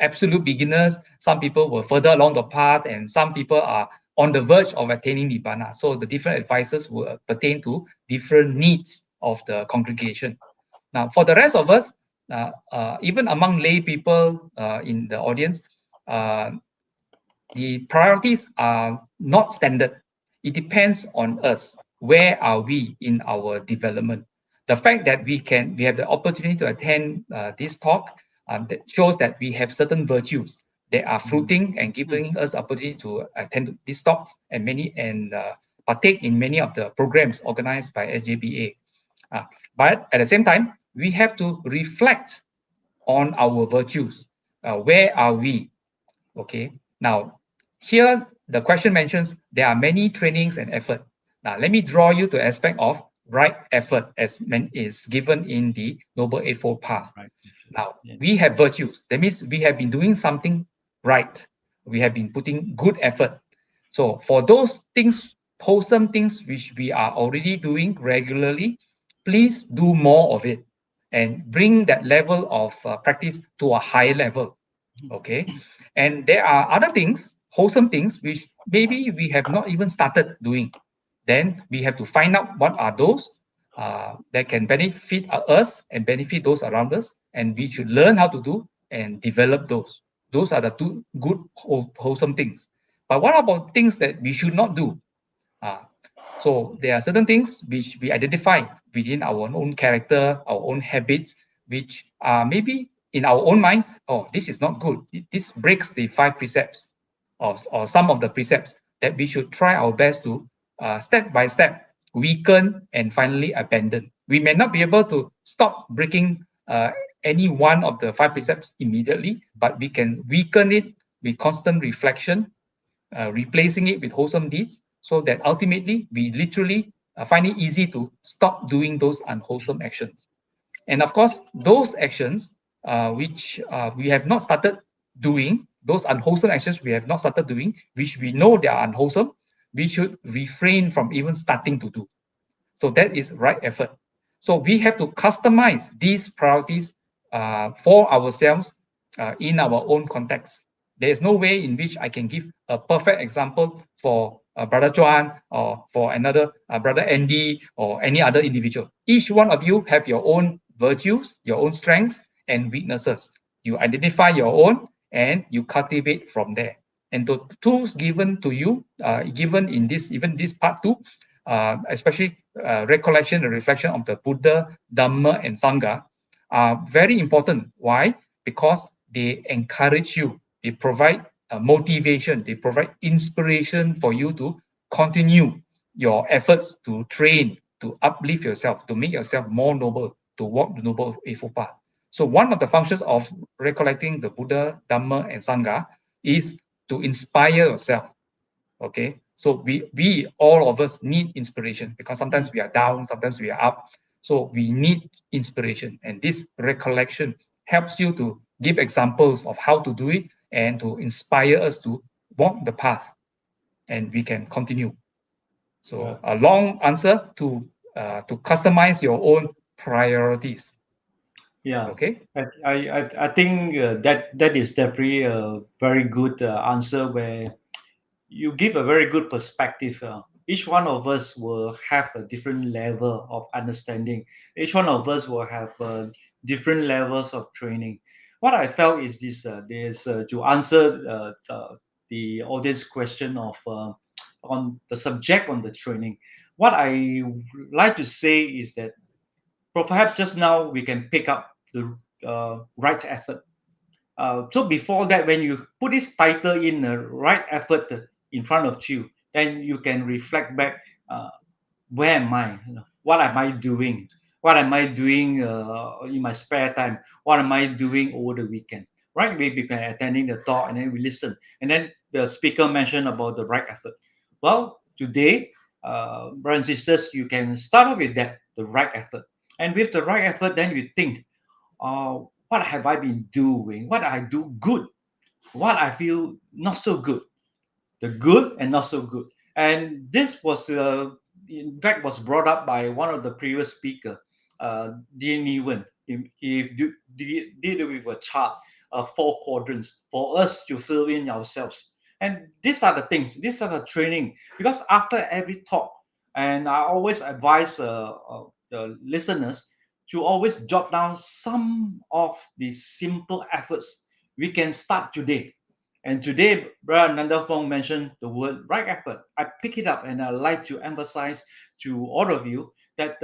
S4: absolute beginners, some people were further along the path, and some people are on the verge of attaining Nibbana. So the different advices will pertain to different needs of the congregation. Now, for the rest of us, even among lay people in the audience, the priorities are not standard. It depends on us. Where are we in our development? The fact that we have the opportunity to attend this talk that shows that we have certain virtues that are fruiting and giving us opportunity to attend these talks and partake in many of the programs organized by SJPA. But at the same time, we have to reflect on our virtues. Where are we? Okay. Now, here the question mentions there are many trainings and effort. Now, let me draw you to aspect of right effort as is given in the Noble Eightfold Path.
S2: Right.
S4: Now,
S2: Yeah.
S4: we have virtues. That means we have been doing something right. We have been putting good effort. So for those things, wholesome things which we are already doing regularly, please do more of it and bring that level of practice to a higher level. Okay. And there are other things, wholesome things, which maybe we have not even started doing. Then we have to find out what are those that can benefit us and benefit those around us. And we should learn how to do and develop those. Those are the two good, wholesome things. But what about things that we should not do? Uh, so there are certain things which we identify within our own character, our own habits, which are maybe in our own mind, oh, this is not good. This breaks the 5 precepts or some of the precepts that we should try our best to step by step weaken and finally abandon. We may not be able to stop breaking any one of the 5 precepts immediately, but we can weaken it with constant reflection, replacing it with wholesome deeds, so that ultimately we literally find it easy to stop doing those unwholesome actions. And of course, those actions which we have not started doing, those unwholesome actions we have not started doing, which we know they are unwholesome, we should refrain from even starting to do. So that is right effort. So we have to customize these priorities for ourselves in our own context. There is no way in which I can give a perfect example for Brother Chuan or for another Brother Andy or any other individual. Each one of you have your own virtues, your own strengths and weaknesses. You identify your own and you cultivate from there. And the tools given to you, given in this, even this part 2, especially recollection and reflection of the Buddha, Dharma, and Sangha, are very important. Why? Because they encourage you, they provide motivation, they provide inspiration for you to continue your efforts to train, to uplift yourself, to make yourself more noble, to walk the Noble Eightfold Path. So one of the functions of recollecting the Buddha, Dhamma, and Sangha is to inspire yourself. Okay, so we all of us need inspiration, because sometimes we are down, sometimes we are up. So we need inspiration, and this recollection helps you to give examples of how to do it and to inspire us to walk the path, and we can continue. So a long answer to customize your own priorities.
S2: Yeah.
S4: Okay.
S2: I think that is definitely a very good answer, where you give a very good perspective. Each one of us will have a different level of understanding. Each one of us will have different levels of training. What I felt is this: there's to answer the audience question of on the subject on the training. What I like to say is that perhaps just now we can pick up the right effort. So before that, when you put this title in the right effort in front of you, then you can reflect back. Where am I? What am I doing? What am I doing in my spare time? What am I doing over the weekend? Right? Maybe we can attending the talk and then we listen. And then the speaker mentioned about the right effort. Well, today, brothers and sisters, you can start off with that, the right effort. And with the right effort, then you think, what have I been doing? What I do good? What I feel not so good? The good and not so good. And this was, in fact, was brought up by one of the previous speaker, Dean Ewan. Did it with a chart, 4 quadrants for us to fill in ourselves. And these are the things, these are the training. Because after every talk, and I always advise the listeners to always jot down some of the simple efforts we can start today. And today, Brother Nanda Fong mentioned the word right effort. I pick it up and I like to emphasize to all of you that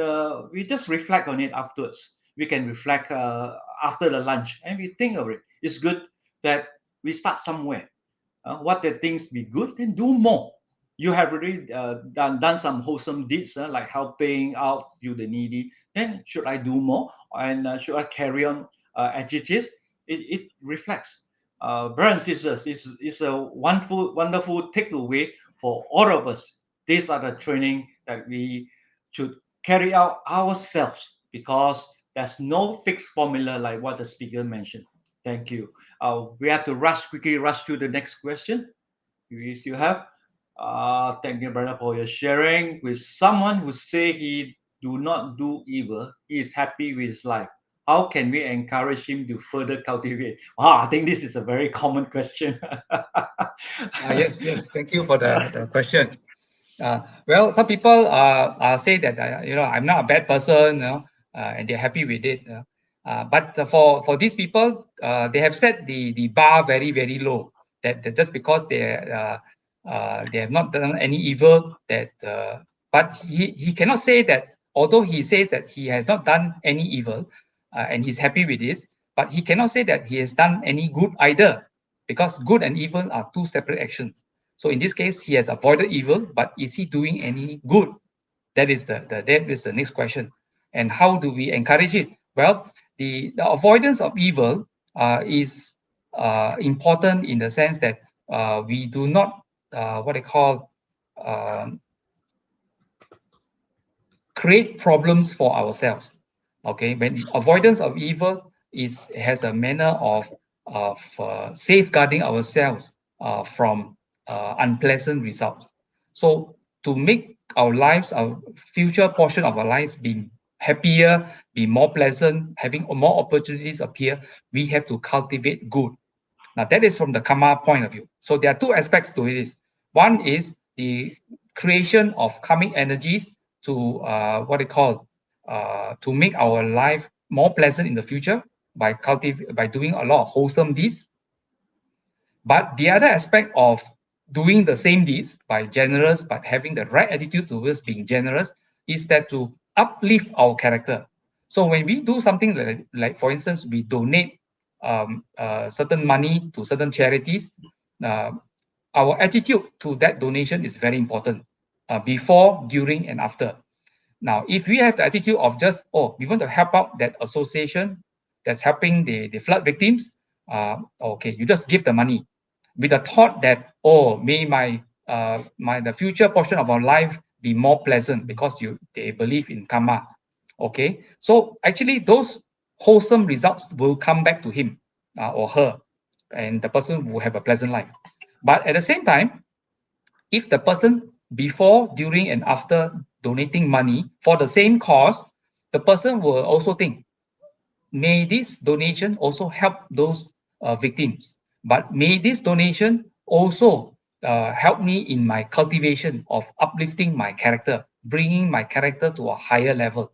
S2: we just reflect on it afterwards. We can reflect after the lunch and we think of it. It's good that we start somewhere. What the things be good, then do more. You have already done some wholesome deeds, like helping out you the needy. Then should I do more? And should I carry on activities? It reflects. brothers and sisters, is a wonderful takeaway for all of us. These are the training that we should carry out ourselves, because there's no fixed formula like what the speaker mentioned. Thank you. We have to quickly rush to the next question. We still have. Thank you, brother, for your sharing. With someone who say he do not do evil, he is happy with his life. How can we encourage him to further cultivate? I think this is a very common question.
S4: Yes, yes. Thank you for the question. Well, some people say that I'm not a bad person, and they're happy with it. But for these people, they have set the bar very very low. That just because they have not done any evil, but he cannot say that. Although he says that he has not done any evil, and he's happy with this, but he cannot say that he has done any good either, because good and evil are two separate actions. So in this case, he has avoided evil, but is he doing any good? That is the next question. And how do we encourage it? Well, the avoidance of evil is important in the sense that we do not what they call create problems for ourselves. Okay, when avoidance of evil has a manner of safeguarding ourselves from unpleasant results. So to make our lives, our future portion of our lives, be happier, be more pleasant, having more opportunities appear, we have to cultivate good. Now that is from the karma point of view. So there are two aspects to it. One is the creation of karmic energies to what they call to make our life more pleasant in the future by doing a lot of wholesome deeds. But the other aspect of doing the same deeds by generous, but having the right attitude towards being generous, is that to uplift our character. So when we do something like for instance, we donate certain money to certain charities, uh, our attitude to that donation is very important, before, during, and after. Now, if we have the attitude of just, we want to help out that association that's helping the flood victims, okay, you just give the money with the thought that, may the future portion of our life be more pleasant because they believe in karma. Okay, so actually those wholesome results will come back to him or her, and the person will have a pleasant life. But at the same time, if the person before, during, and after donating money for the same cause, the person will also think, may this donation also help those victims, but may this donation also help me in my cultivation of uplifting my character, bringing my character to a higher level.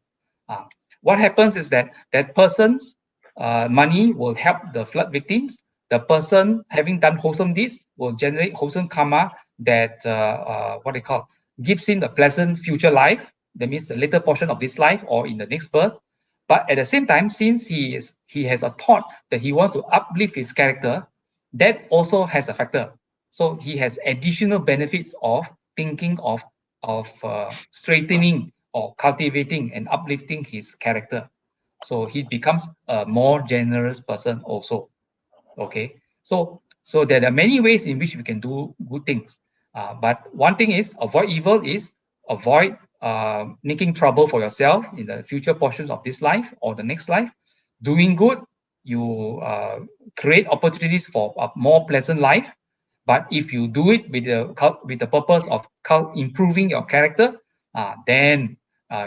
S4: What happens is that that person's money will help the flood victims. The person having done wholesome deeds will generate wholesome karma that what they call gives him a pleasant future life. That means the later portion of this life or in the next birth. But at the same time, since he has a thought that he wants to uplift his character, that also has a factor. So he has additional benefits of thinking of straightening or cultivating and uplifting his character. So he becomes a more generous person also. Okay, so there are many ways in which we can do good things. But one thing is avoid evil is avoid making trouble for yourself in the future portions of this life or the next life. Doing good, you create opportunities for a more pleasant life. But if you do it with the purpose of improving your character, then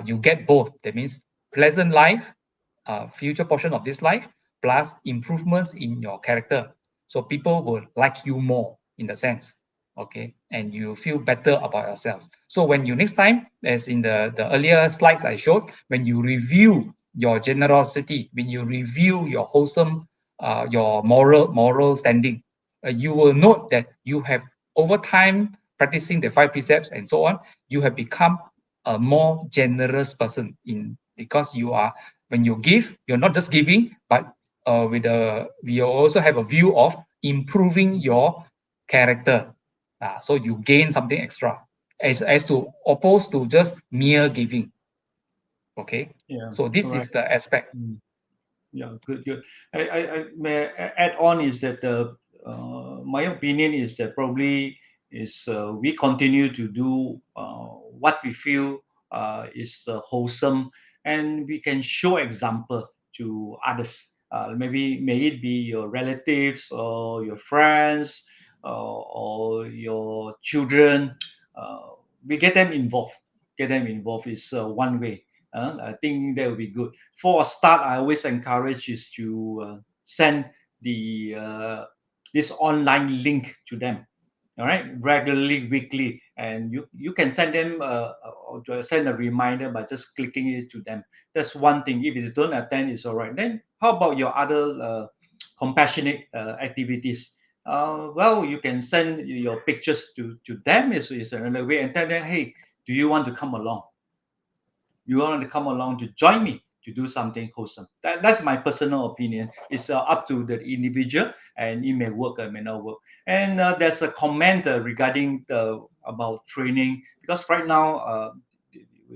S4: you get both. That means pleasant life, future portion of this life, plus improvements in your character. So people will like you more in the sense, okay, and you feel better about yourself. So when you next time, as in the earlier slides I showed, when you review your generosity, when you review your wholesome, your moral standing, you will note that you have over time practicing the 5 precepts and so on, you have become a more generous person because you are, when you give, you're not just giving, but we also have a view of improving your character. So you gain something extra, as to opposed to just mere giving. Okay.
S2: Yeah,
S4: so this
S2: correct.
S4: is the aspect.
S2: Yeah, good. I may add on is that my opinion is that probably is we continue to do what we feel is wholesome, and we can show example to others. Maybe may it be your relatives or your friends or your children. We get them involved. Get them involved is one way. I think that would be good. For a start, I always encourage is to send the this online link to them, all right, regularly, weekly, and you can send them or send a reminder by just clicking it to them. That's one thing. If you don't attend, it's all right. Then how about your other compassionate activities? Well, you can send your pictures to them is another way, and tell them, hey, do you want to come along? You want to come along to join me to do something wholesome. That's my personal opinion. It's up to the individual, and it may work or may not work. And there's a comment regarding about training, because right now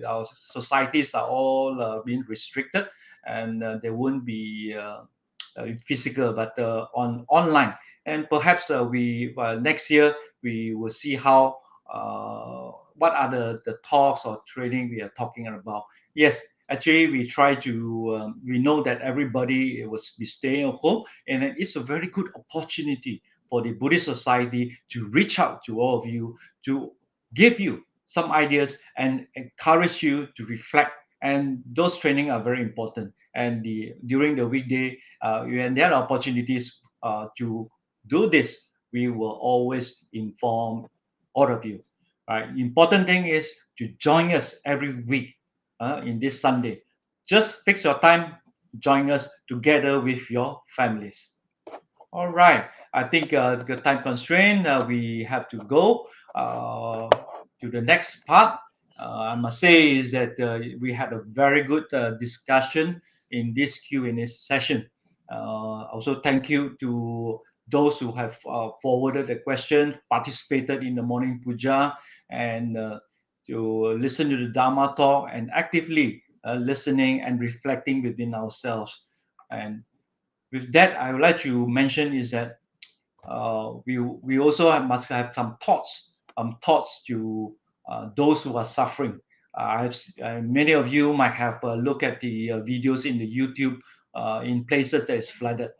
S2: our societies are all being restricted, and they won't be physical, but on online. And perhaps we next year we will see how what are the talks or training we are talking about. Yes, actually we try to we know that everybody will be staying at home, and it's a very good opportunity for the Buddhist society to reach out to all of you, to give you some ideas and encourage you to reflect. And those training are very important. And during the weekday, when there are opportunities to do this, we will always inform all of you. Right? Important thing is to join us every week in this Sunday. Just fix your time, join us together with your families. All right. I think the time constraint, we have to go to the next part. I must say is that we had a very good discussion in this Q&A session. Also, thank you to those who have forwarded the question, participated in the morning puja, and to listen to the Dharma talk, and actively listening and reflecting within ourselves. And with that, I would like to mention is that we also must have some thoughts to those who are suffering. Many of you might have looked at the videos in the YouTube in places that is flooded.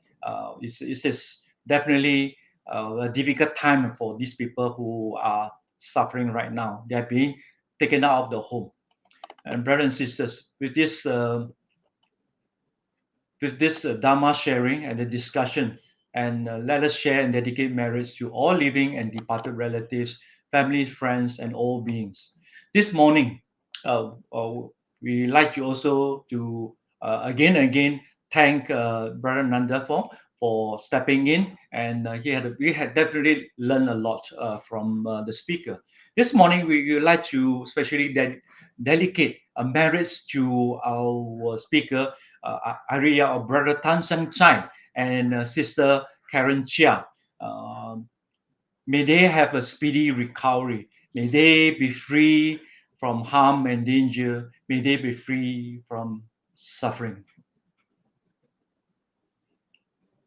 S2: It's is definitely a difficult time for these people who are suffering right now. They are being taken out of the home. And brothers and sisters, with this Dharma sharing and the discussion, and let us share and dedicate merits to all living and departed relatives, families, friends, and all beings. This morning, we like to also to again and again thank Brother Nanda for stepping in, and we had definitely learned a lot from the speaker. This morning, we would like to especially dedicate merits to our speaker, Arya or Brother Tan Sang Chai and Sister Karen Chia. May they have a speedy recovery. May they be free from harm and danger. May they be free from suffering.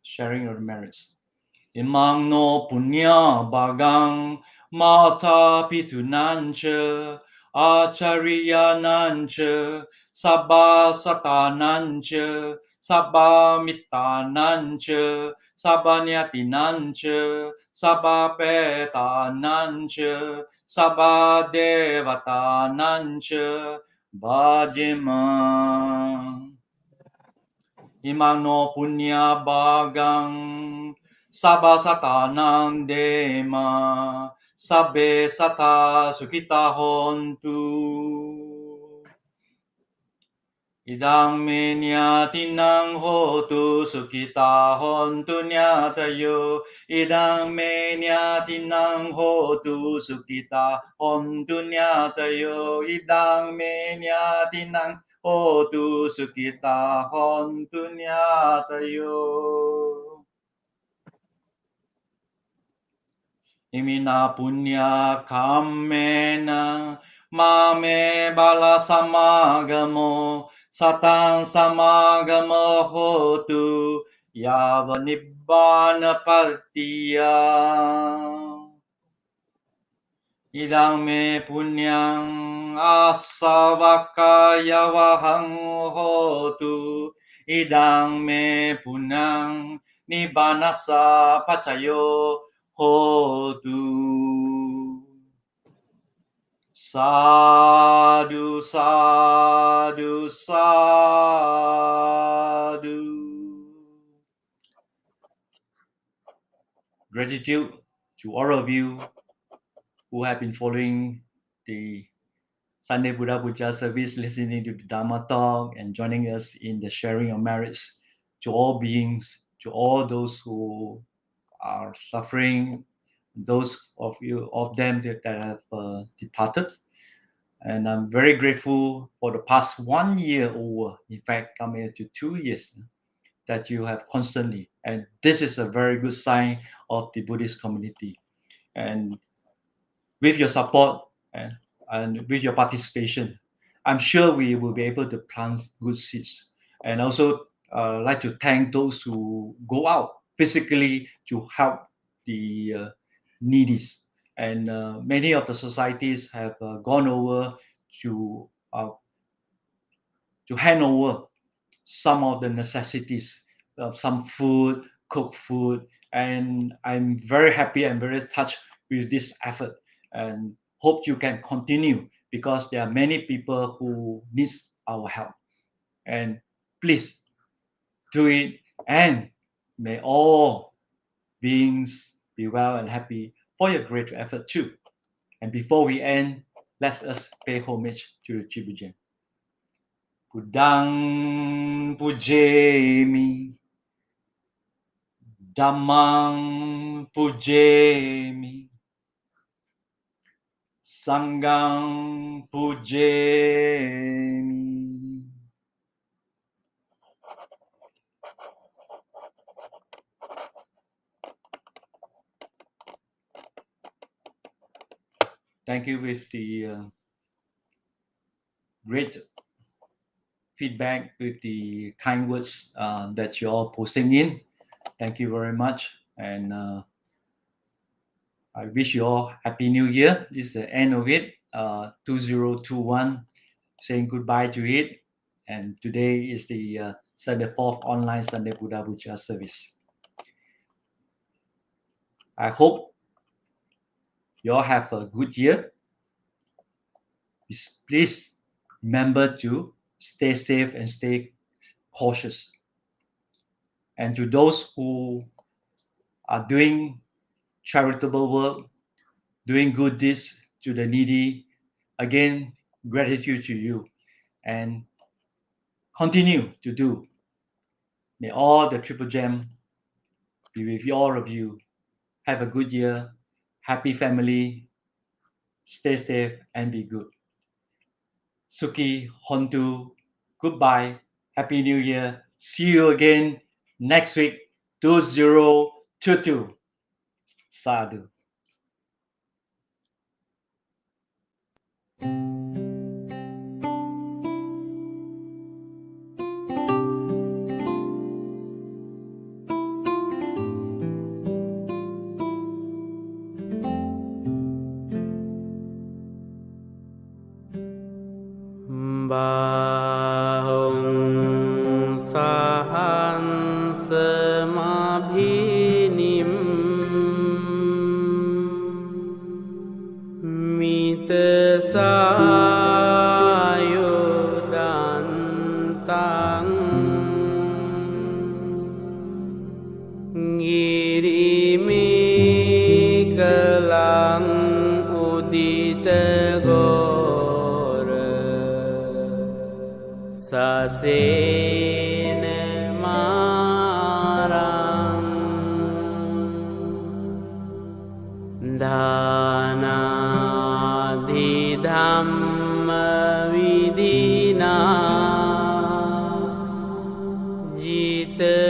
S2: Sharing of the merits. Imang no punya bagang mata pitunancha acharya nancha sabba satanancha sabba mittanancha sabba nyatinancha sabba petanancha sabba devatanancha bhajima. Imang no punya bagang Sabba satanang dema, sabbe sata sukita hontu. Idang me nyatinang hotu sukita hontu nyatayo. Idang me nyatinang hotu sukita hontu nyatayo. Idang me nyatinang hotu sukita hontu nyatayo. Imina punya kamena mame bala samagamo satang samagamo hotu yava Vanapatiya Idang me punyang asavakaya vahang hotu Idang me punyang nibbanasa pacayo hotu. Sadhu, sadhu, sadhu. Gratitude to all of you who have been following the Sunday Buddha Puja service, listening to the Dharma talk and joining us in the sharing of merits. To all beings, to all those who are suffering, those of them that have departed. And I'm very grateful for the past 1 year over, in fact, coming to 2 years, that you have constantly. And this is a very good sign of the Buddhist community. And with your support and with your participation, I'm sure we will be able to plant good seeds. And also like to thank those who go out physically to help the needies. And many of the societies have gone over to hand over some of the necessities, some food, cooked food, and I'm very happy and very touched with this effort, and hope you can continue because there are many people who needs our help. And please do it, and may all beings be well and happy for your great effort too. And before we end, let us pay homage to the Chibujen. Buddhang pujemi, Dhammang pujemi, Sanghang pujemi. Thank you with the great feedback, with the kind words that you're all posting in. Thank you very much. And I wish you all Happy New Year. This is the end of it, 2021, saying goodbye to it. And today is the fourth online Sunday Buddha Puja service. I hope you all have a good year. Please remember to stay safe and stay cautious. And to those who are doing charitable work, doing good deeds to the needy, again, gratitude to you. And continue to do. May all the Triple Gem be with all of you. Have a good year. Happy family. Stay safe and be good. Suki, Hontu, goodbye. Happy New Year. See you again next week, 2022. Sadhu.
S1: Bahung sahan semabhinim mitesayudantang ngirimi kelang uditagora sasene marang dana di dhamma vidina jita